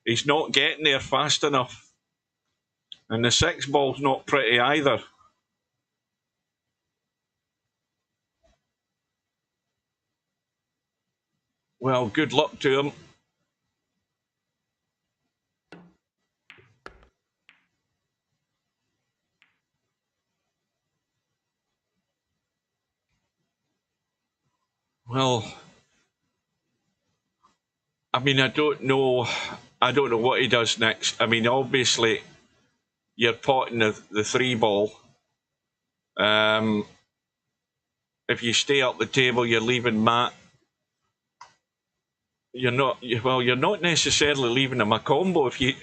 he's not getting there fast enough. And the 6-ball's not pretty either. Well, good luck to him. Well, I mean, I don't know what he does next. I mean, obviously, you're potting the 3 ball. If you stay up the table, you're leaving Matt. You're not necessarily leaving him a combo. If you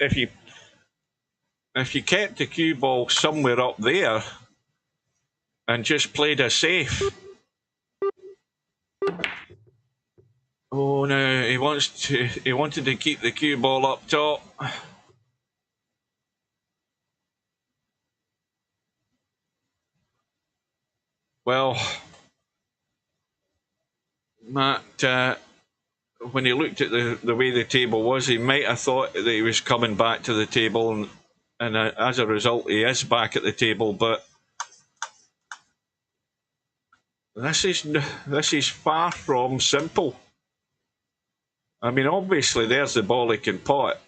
kept the cue ball somewhere up there and just played a safe. Oh no, he wanted to keep the cue ball up top. Well, Matt, when he looked at the way the table was, he might have thought that he was coming back to the table, and as a result, he is back at the table. But this is far from simple. I mean, obviously, there's the ball he can pot.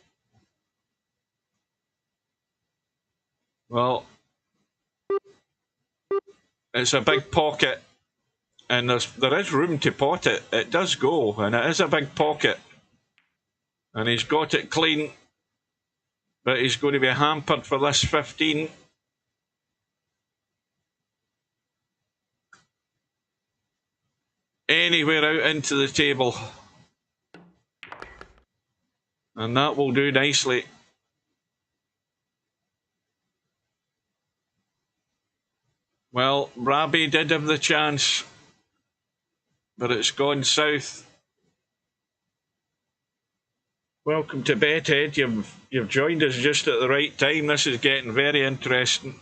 Well, it's a big pocket, and there is room to pot it. It does go, and it is a big pocket. And he's got it clean, but he's going to be hampered for this 15. Anywhere out into the table. And that will do nicely. Well, RABIH did have the chance, but it's gone south. Welcome to Bethead. You've joined us just at the right time. This is getting very interesting.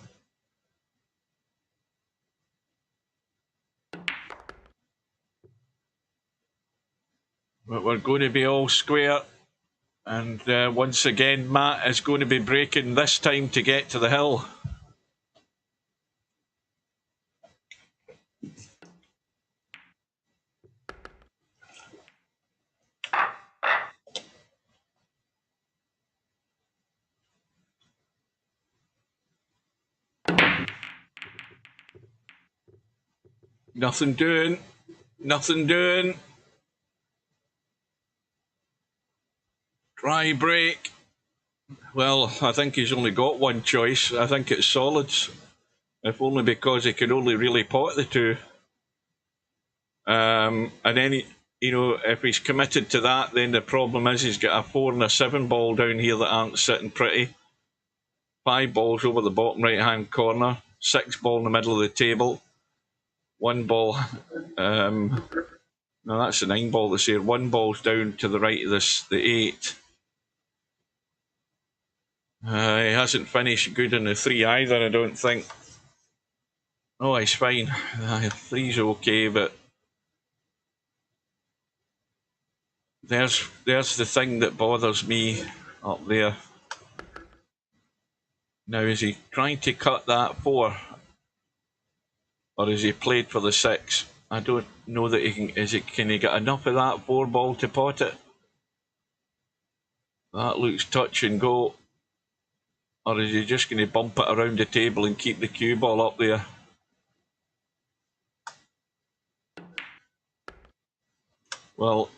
But we're going to be all square. And once again, Matt is going to be breaking this time to get to the hill. Nothing doing. Nothing doing. Dry break. Well, I think he's only got one choice. I think it's solids. If only because he can only really pot the 2. And then, if he's committed to that, then the problem is he's got a 4 and a 7 ball down here that aren't sitting pretty. 5 balls over the bottom right-hand corner. 6 ball in the middle of the table. 1 ball. No, that's the 9 ball this here. 1 ball's down to the right of the 8. He hasn't finished good in the 3 either, I don't think. Oh, he's fine. 3's okay, but there's the thing that bothers me up there. Now, is he trying to cut that 4? Or is he played for the 6? I don't know that he can. Can he get enough of that 4 ball to pot it? That looks touch and go. Or is he just going to bump it around the table and keep the cue ball up there? Well,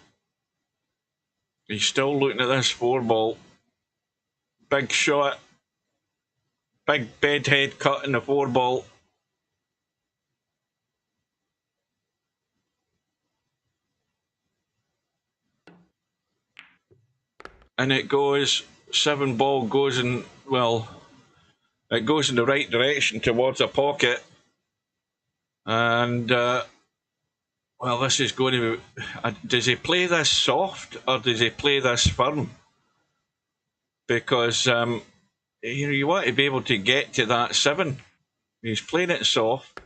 he's still looking at this 4 ball. Big shot. Big bed head cut in the 4 ball. And it goes, 7 ball goes in, well, it goes in the right direction towards a pocket. And, well, this is going to be, does he play this soft or does he play this firm? Because, you want to be able to get to that 7. He's playing it soft.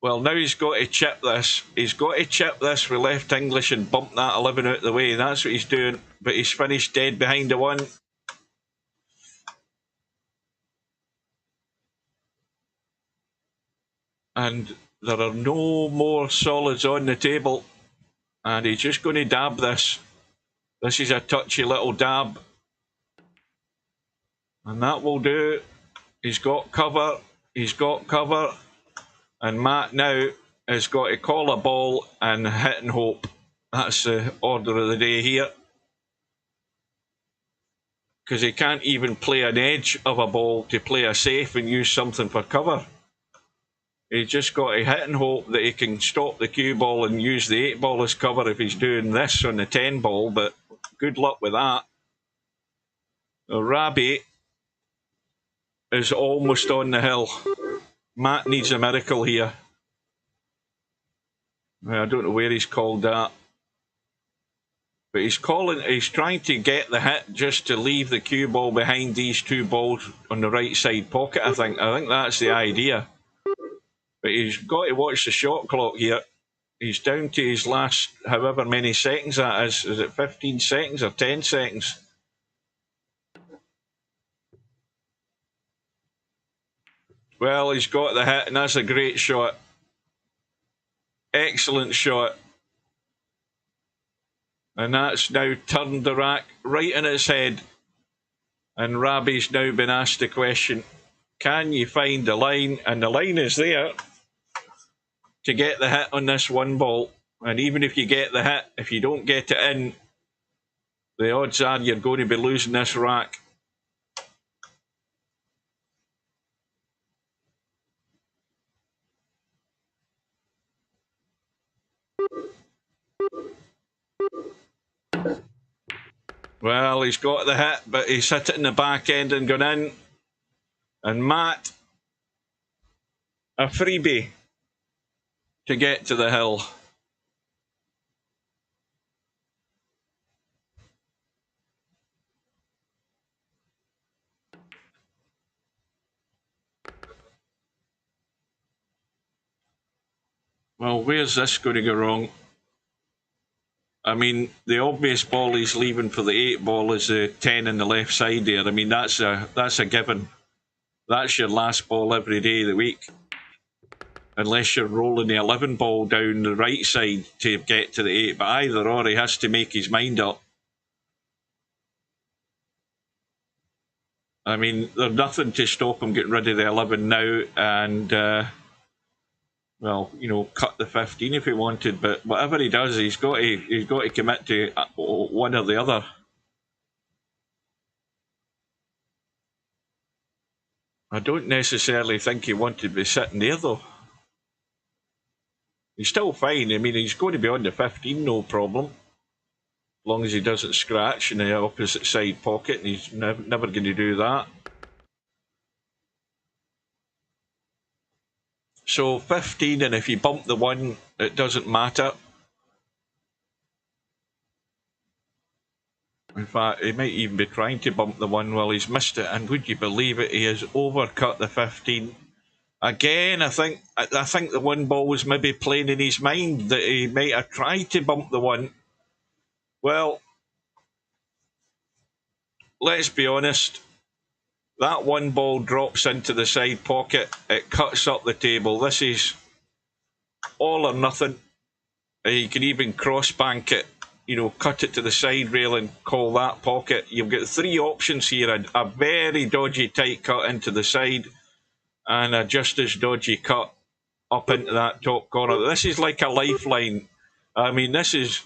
Well, now he's got to chip this. He's got to chip this with left English and bump that 11 out of the way. That's what he's doing. But he's finished dead behind the 1. And there are no more solids on the table. And he's just going to dab this. This is a touchy little dab. And that will do. He's got cover. He's got cover. And Matt now has got to call a ball and hit and hope. That's the order of the day here. Because he can't even play an edge of a ball to play a safe and use something for cover. He's just got to hit and hope that he can stop the cue ball and use the 8 ball as cover if he's doing this on the 10 ball, but good luck with that. RABIH is almost on the hill. Matt needs a miracle here. I don't know where he's called that. But he's trying to get the hit just to leave the cue ball behind these 2 balls on the right side pocket, I think. I think that's the idea. But he's got to watch the shot clock here. He's down to his last however many seconds that is. Is it 15 seconds or 10 seconds? Well, he's got the hit, and that's a great shot. Excellent shot. And that's now turned the rack right in its head. And RABIH's now been asked the question, can you find the line? And the line is there to get the hit on this 1 ball. And even if you get the hit, if you don't get it in, the odds are you're going to be losing this rack. Well, he's got the hit, but he's hit it in the back end and gone in. And Matt, a freebie to get to the hill. Well, where's this going to go wrong? I mean, the obvious ball he's leaving for the 8 ball is the 10 on the left side there. I mean, that's a given. That's your last ball every day of the week. Unless you're rolling the 11 ball down the right side to get to the 8. But either or, he has to make his mind up. I mean, there's nothing to stop him getting rid of the 11 now and, well, you know, cut the 15 if he wanted. But whatever he does, he's got to commit to one or the other. I don't necessarily think he wanted to be sitting there, though. He's still fine. I mean, he's going to be on the 15, no problem. As long as he doesn't scratch in the opposite side pocket, and he's never going to do that. So 15, and if you bump the 1, it doesn't matter. In fact, he might even be trying to bump the 1 while he's missed it, and would you believe it, he has overcut the 15. Again, I think the 1 ball was maybe playing in his mind that he might have tried to bump the 1. Well, let's be honest. That 1 ball drops into the side pocket. It cuts up the table. This is all or nothing. You can even cross bank it, you know, cut it to the side rail and call that pocket. You've got 3 options here. A very dodgy tight cut into the side and a just as dodgy cut up into that top corner. This is like a lifeline. I mean, this is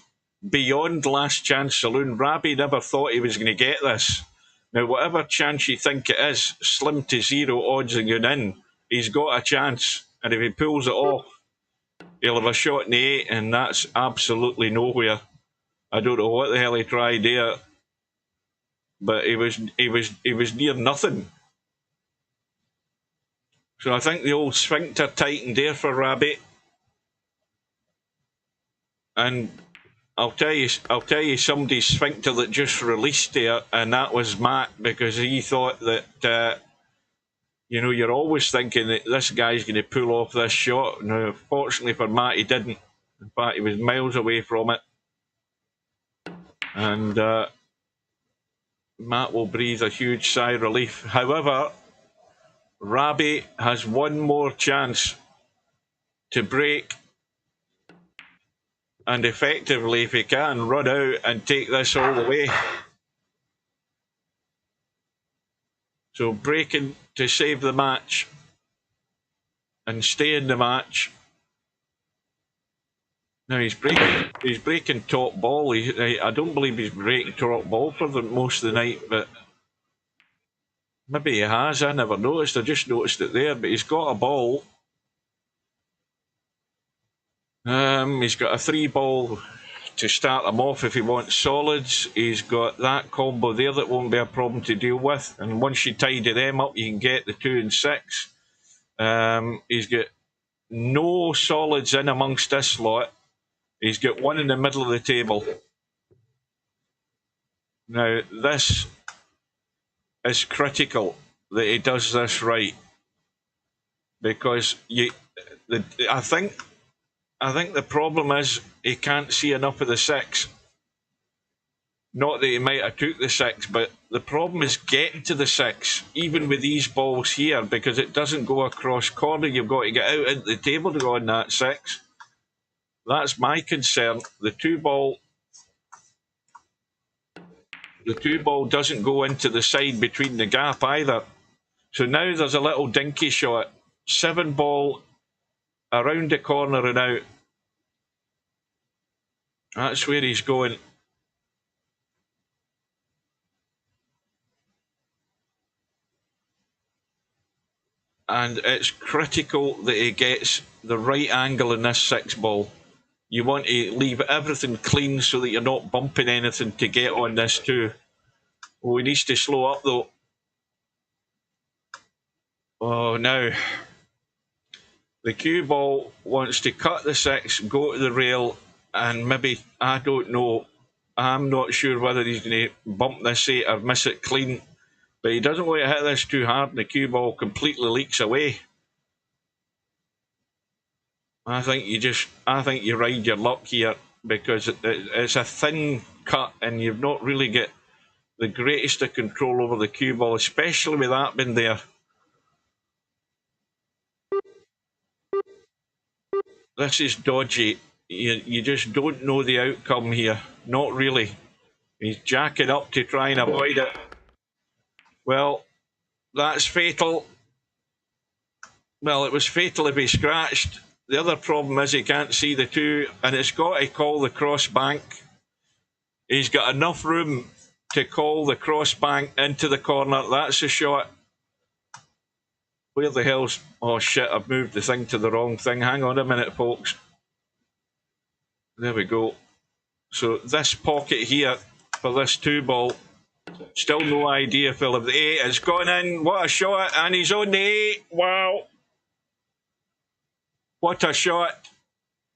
beyond last chance saloon. RABIH never thought he was going to get this. Now, whatever chance you think it is, slim to 0 odds of going in, he's got a chance. And if he pulls it off, he'll have a shot in the 8, and that's absolutely nowhere. I don't know what the hell he tried there, but he was near nothing. So I think the old sphincter tightened there for RABIH. And I'll tell you somebody's sphincter that just released there, and that was Matt, because he thought that, you know, you're always thinking that this guy's going to pull off this shot. Now, fortunately for Matt, he didn't. In fact, he was miles away from it. And Matt will breathe a huge sigh of relief. However, RABIH has 1 more chance to break. And effectively, if he can, run out and take this all the way. So breaking to save the match and stay in the match. Now he's breaking top ball. I don't believe he's breaking top ball for most of the night, but maybe he has. I never noticed. I just noticed it there. But he's got a ball. He's got a 3-ball to start him off if he wants solids. He's got that combo there that won't be a problem to deal with. And once you tidy them up, you can get the 2 and 6. He's got no solids in amongst this lot. He's got 1 in the middle of the table. Now, this is critical that he does this right, because I think the problem is he can't see enough of the 6. Not that he might have took the 6, but the problem is getting to the 6, even with these balls here, because it doesn't go across corner. You've got to get out into the table to go on that 6. That's my concern. The 2-ball doesn't go into the side between the gap either. So now there's a little dinky shot. 7-ball around the corner and out. That's where he's going. And it's critical that he gets the right angle in this 6-ball. You want to leave everything clean so that you're not bumping anything to get on this too. Oh, he needs to slow up though. Oh, now the cue ball wants to cut the 6, go to the rail, and maybe, I don't know, I'm not sure whether he's going to bump this 8 or miss it clean, but he doesn't want to hit this too hard and the cue ball completely leaks away. I think you ride your luck here, because it's a thin cut and you've not really got the greatest of control over the cue ball, especially with that being there. This is dodgy. You just don't know the outcome here. Not really. He's jacking up to try and avoid it. Well, that's fatal. Well, it was fatal if he scratched. The other problem is he can't see the 2, and it's got to call the cross bank. He's got enough room to call the cross bank into the corner. That's a shot. Where the hell's... Oh, shit, I've moved the thing to the wrong thing. Hang on a minute, folks. There we go. So this pocket here for this 2-ball, still no idea, Philip. The 8 has gone in. What a shot. And he's on the 8. Wow. What a shot.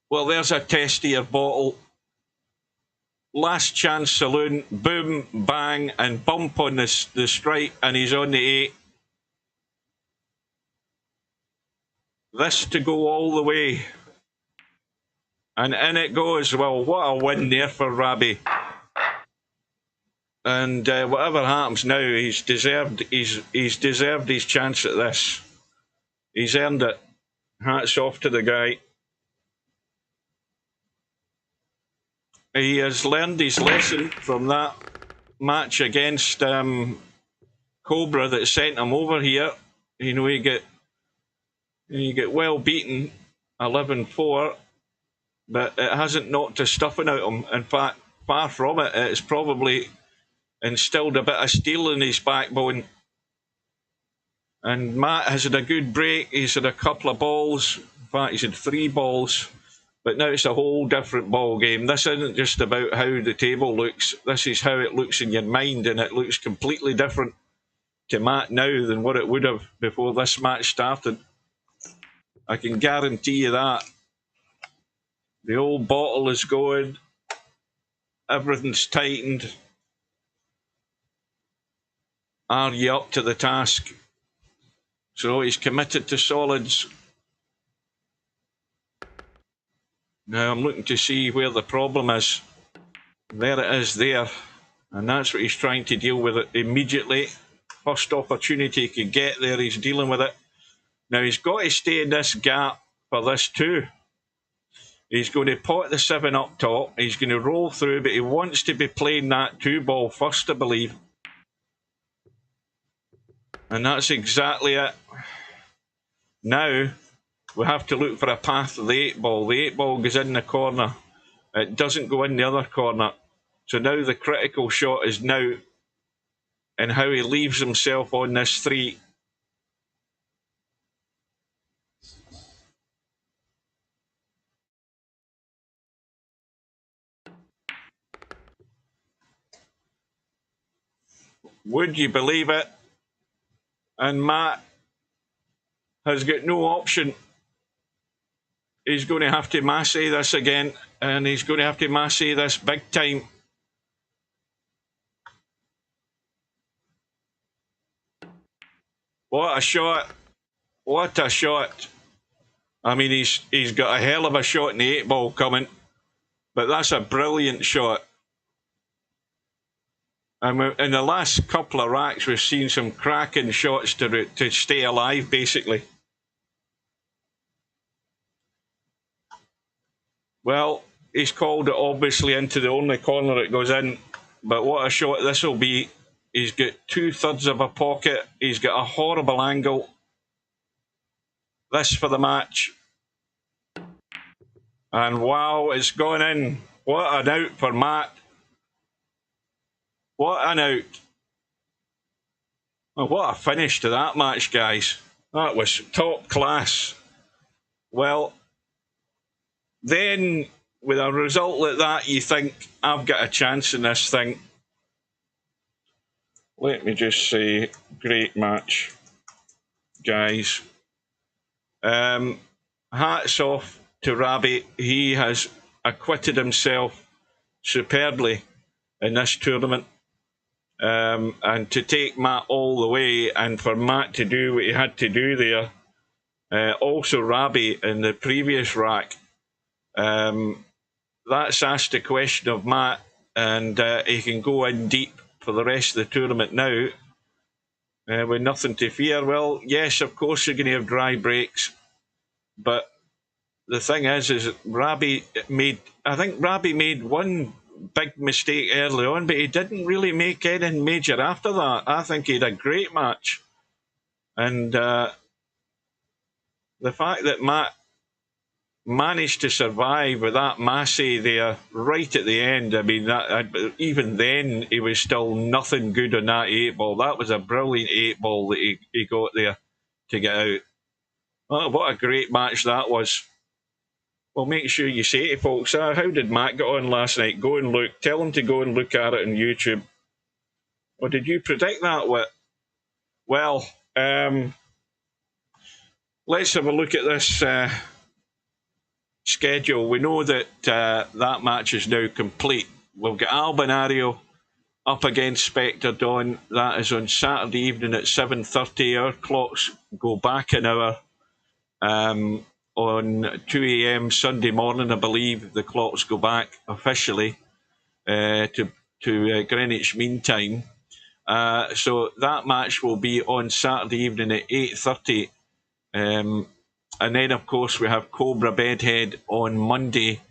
Well, there's a test of your bottle. Last chance saloon. Boom, bang, and bump on the stripe, and he's on the 8. This to go all the way. And in it goes. Well, what a win there for RABIH. And whatever happens now, he's deserved his chance at this. He's earned it. Hats off to the guy. He has learned his lesson from that match against Cobra that sent him over here. You know, he get well beaten, 11-4, but it hasn't knocked a stuffing out of him. In fact, far from it. It's probably instilled a bit of steel in his backbone. And Matt has had a good break. He's had a couple of balls. In fact, he's had 3 balls. But now it's a whole different ball game. This isn't just about how the table looks. This is how it looks in your mind, and it looks completely different to Matt now than what it would have before this match started. I can guarantee you that. The old bottle is going. Everything's tightened. Are you up to the task? So he's committed to solids. Now I'm looking to see where the problem is. There it is there. And that's what he's trying to deal with it immediately. First opportunity he could get there, he's dealing with it. Now he's got to stay in this gap for this too. He's going to pot the 7 up top. He's going to roll through, but he wants to be playing that 2-ball first, I believe. And that's exactly it. Now we have to look for a path of the 8-ball. The 8-ball goes in the corner. It doesn't go in the other corner. So now the critical shot is now in how he leaves himself on this 3. Would you believe it? And Matt has got no option. He's going to have to massey this again, and he's going to have to massey this big time. What a shot. What a shot. I mean, he's got a hell of a shot in the 8-ball coming, but that's a brilliant shot. And in the last couple of racks, we've seen some cracking shots to stay alive, basically. Well, he's called it obviously into the only corner it goes in, but what a shot this will be. He's got 2/3 of a pocket. He's got a horrible angle. This for the match. And wow, it's gone in. What an out for Matt. What an out. Well, what a finish to that match, guys. That was top class. Well, then with a result like that, you think, I've got a chance in this thing. Let me just say, great match, guys. Hats off to RABIH. He has acquitted himself superbly in this tournament. And to take Matt all the way, and for Matt to do what he had to do there, also RABIH in the previous rack, that's asked a question of Matt, and he can go in deep for the rest of the tournament now with nothing to fear. Well, yes, of course you're going to have dry breaks, but the thing is RABIH made one big mistake early on, but he didn't really make anything major after that. I think he had a great match, and the fact that Matt managed to survive with that Massey there right at the end, I mean, even then he was still nothing good on that 8-ball. That was a brilliant 8-ball that he got there to get out. Oh, what a great match that was. Well, make sure you say to folks, how did Matt get on last night? Go and look. Tell him to go and look at it on YouTube. Or did you predict that, Whit? Well, let's have a look at this schedule. We know that that match is now complete. We've got Albinario up against Spectre Dawn. That is on Saturday evening at 7:30. Our clocks go back an hour. On 2 a.m. Sunday morning, I believe the clocks go back officially to Greenwich Mean Time. So that match will be on Saturday evening at 8:30. And then, of course, we have Cobra Bedhead on Monday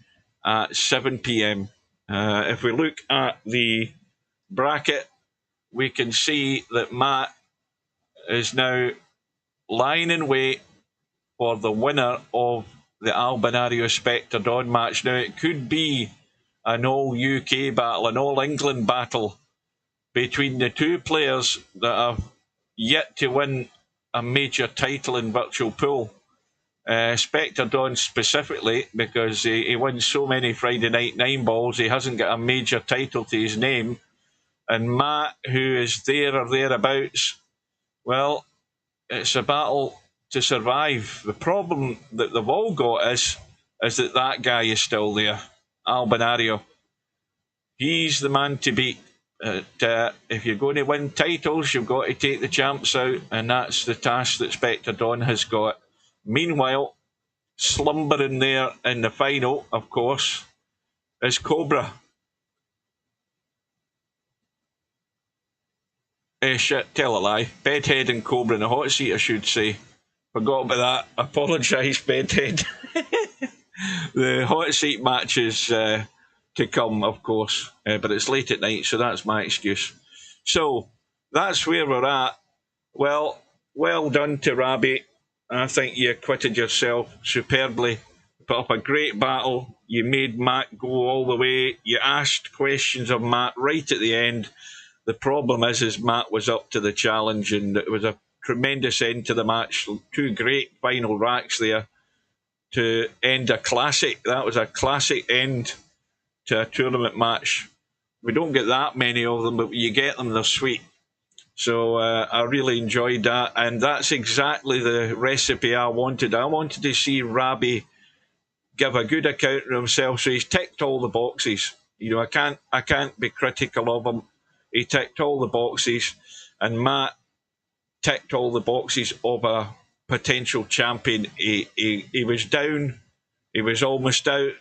at 7 p.m. If we look at the bracket, we can see that Matt is now lying in wait for the winner of the Albinario Spectre Dawn match. Now, it could be an all-UK battle, an all-England battle between the two players that have yet to win a major title in Virtual Pool. Spectre Dawn specifically, because he wins so many Friday night 9-balls, he hasn't got a major title to his name. And Matt, who is there or thereabouts, well, it's a battle to survive. The problem that they've all got is that guy is still there, Albinario. He's the man to beat. If you're going to win titles, you've got to take the champs out, and that's the task that Spectre Dawn has got. Meanwhile, slumbering there in the final, of course, is Cobra. Shit, tell a lie. Bedhead and Cobra in the hot seat, I should say. Forgot about that. Apologise, Bedhead. The hot seat matches to come, of course, but it's late at night, so that's my excuse. So that's where we're at. Well done to RABIH. I think you acquitted yourself superbly. put up a great battle. You made Matt go all the way. You asked questions of Matt right at the end. The problem is Matt was up to the challenge, and it was a tremendous end to the match. Two great final racks there to end a classic. That was a classic end to a tournament match. We don't get that many of them, but when you get them, they're sweet. So I really enjoyed that, and that's exactly the recipe I wanted. I wanted to see RABIH give a good account of himself. So he's ticked all the boxes. You know, I can't be critical of him. He ticked all the boxes, and Matt ticked all the boxes of a potential champion. He was down, he was almost out,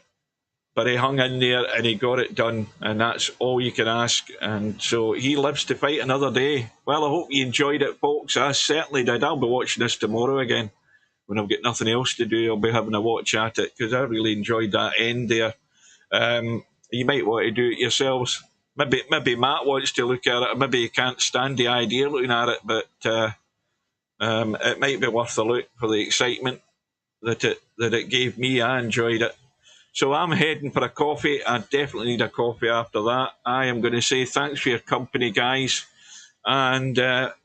but he hung in there and he got it done, and that's all you can ask. And so he lives to fight another day. Well, I hope you enjoyed it, folks. I certainly did. I'll be watching this tomorrow again. When I've got nothing else to do, I'll be having a watch at it, because I really enjoyed that end there. You might want to do it yourselves. Maybe Matt wants to look at it, or maybe he can't stand the idea of looking at it, but it might be worth a look for the excitement that it gave me. I enjoyed it. So I'm heading for a coffee. I definitely need a coffee after that. I am going to say thanks for your company, guys, and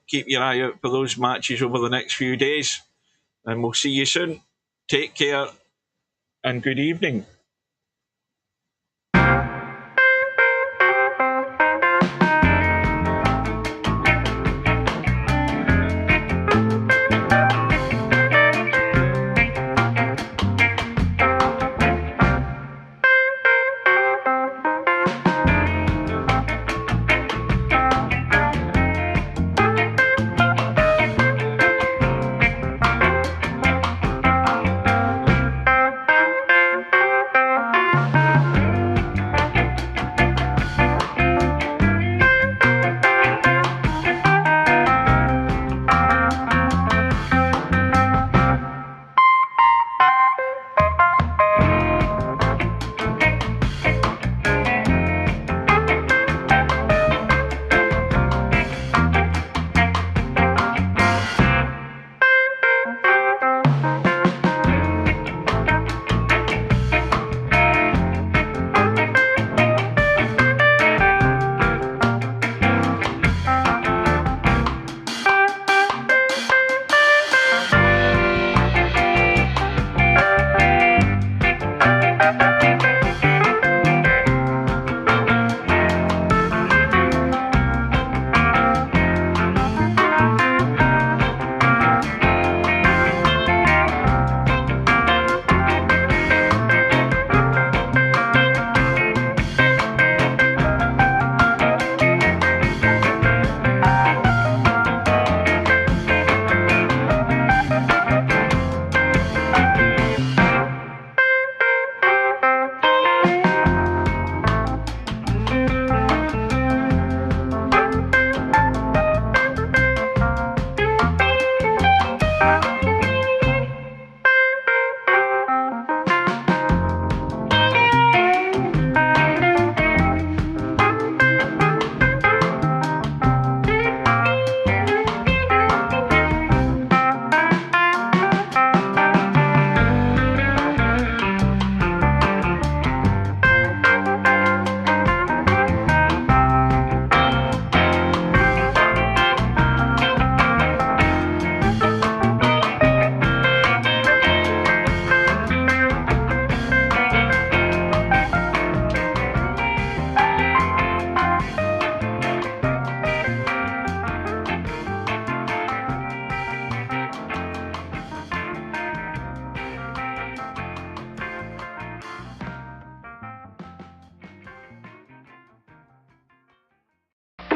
keep your eye out for those matches over the next few days. And we'll see you soon. Take care and good evening.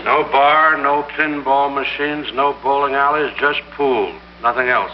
No bar, no pinball machines, no bowling alleys, just pool. Nothing else.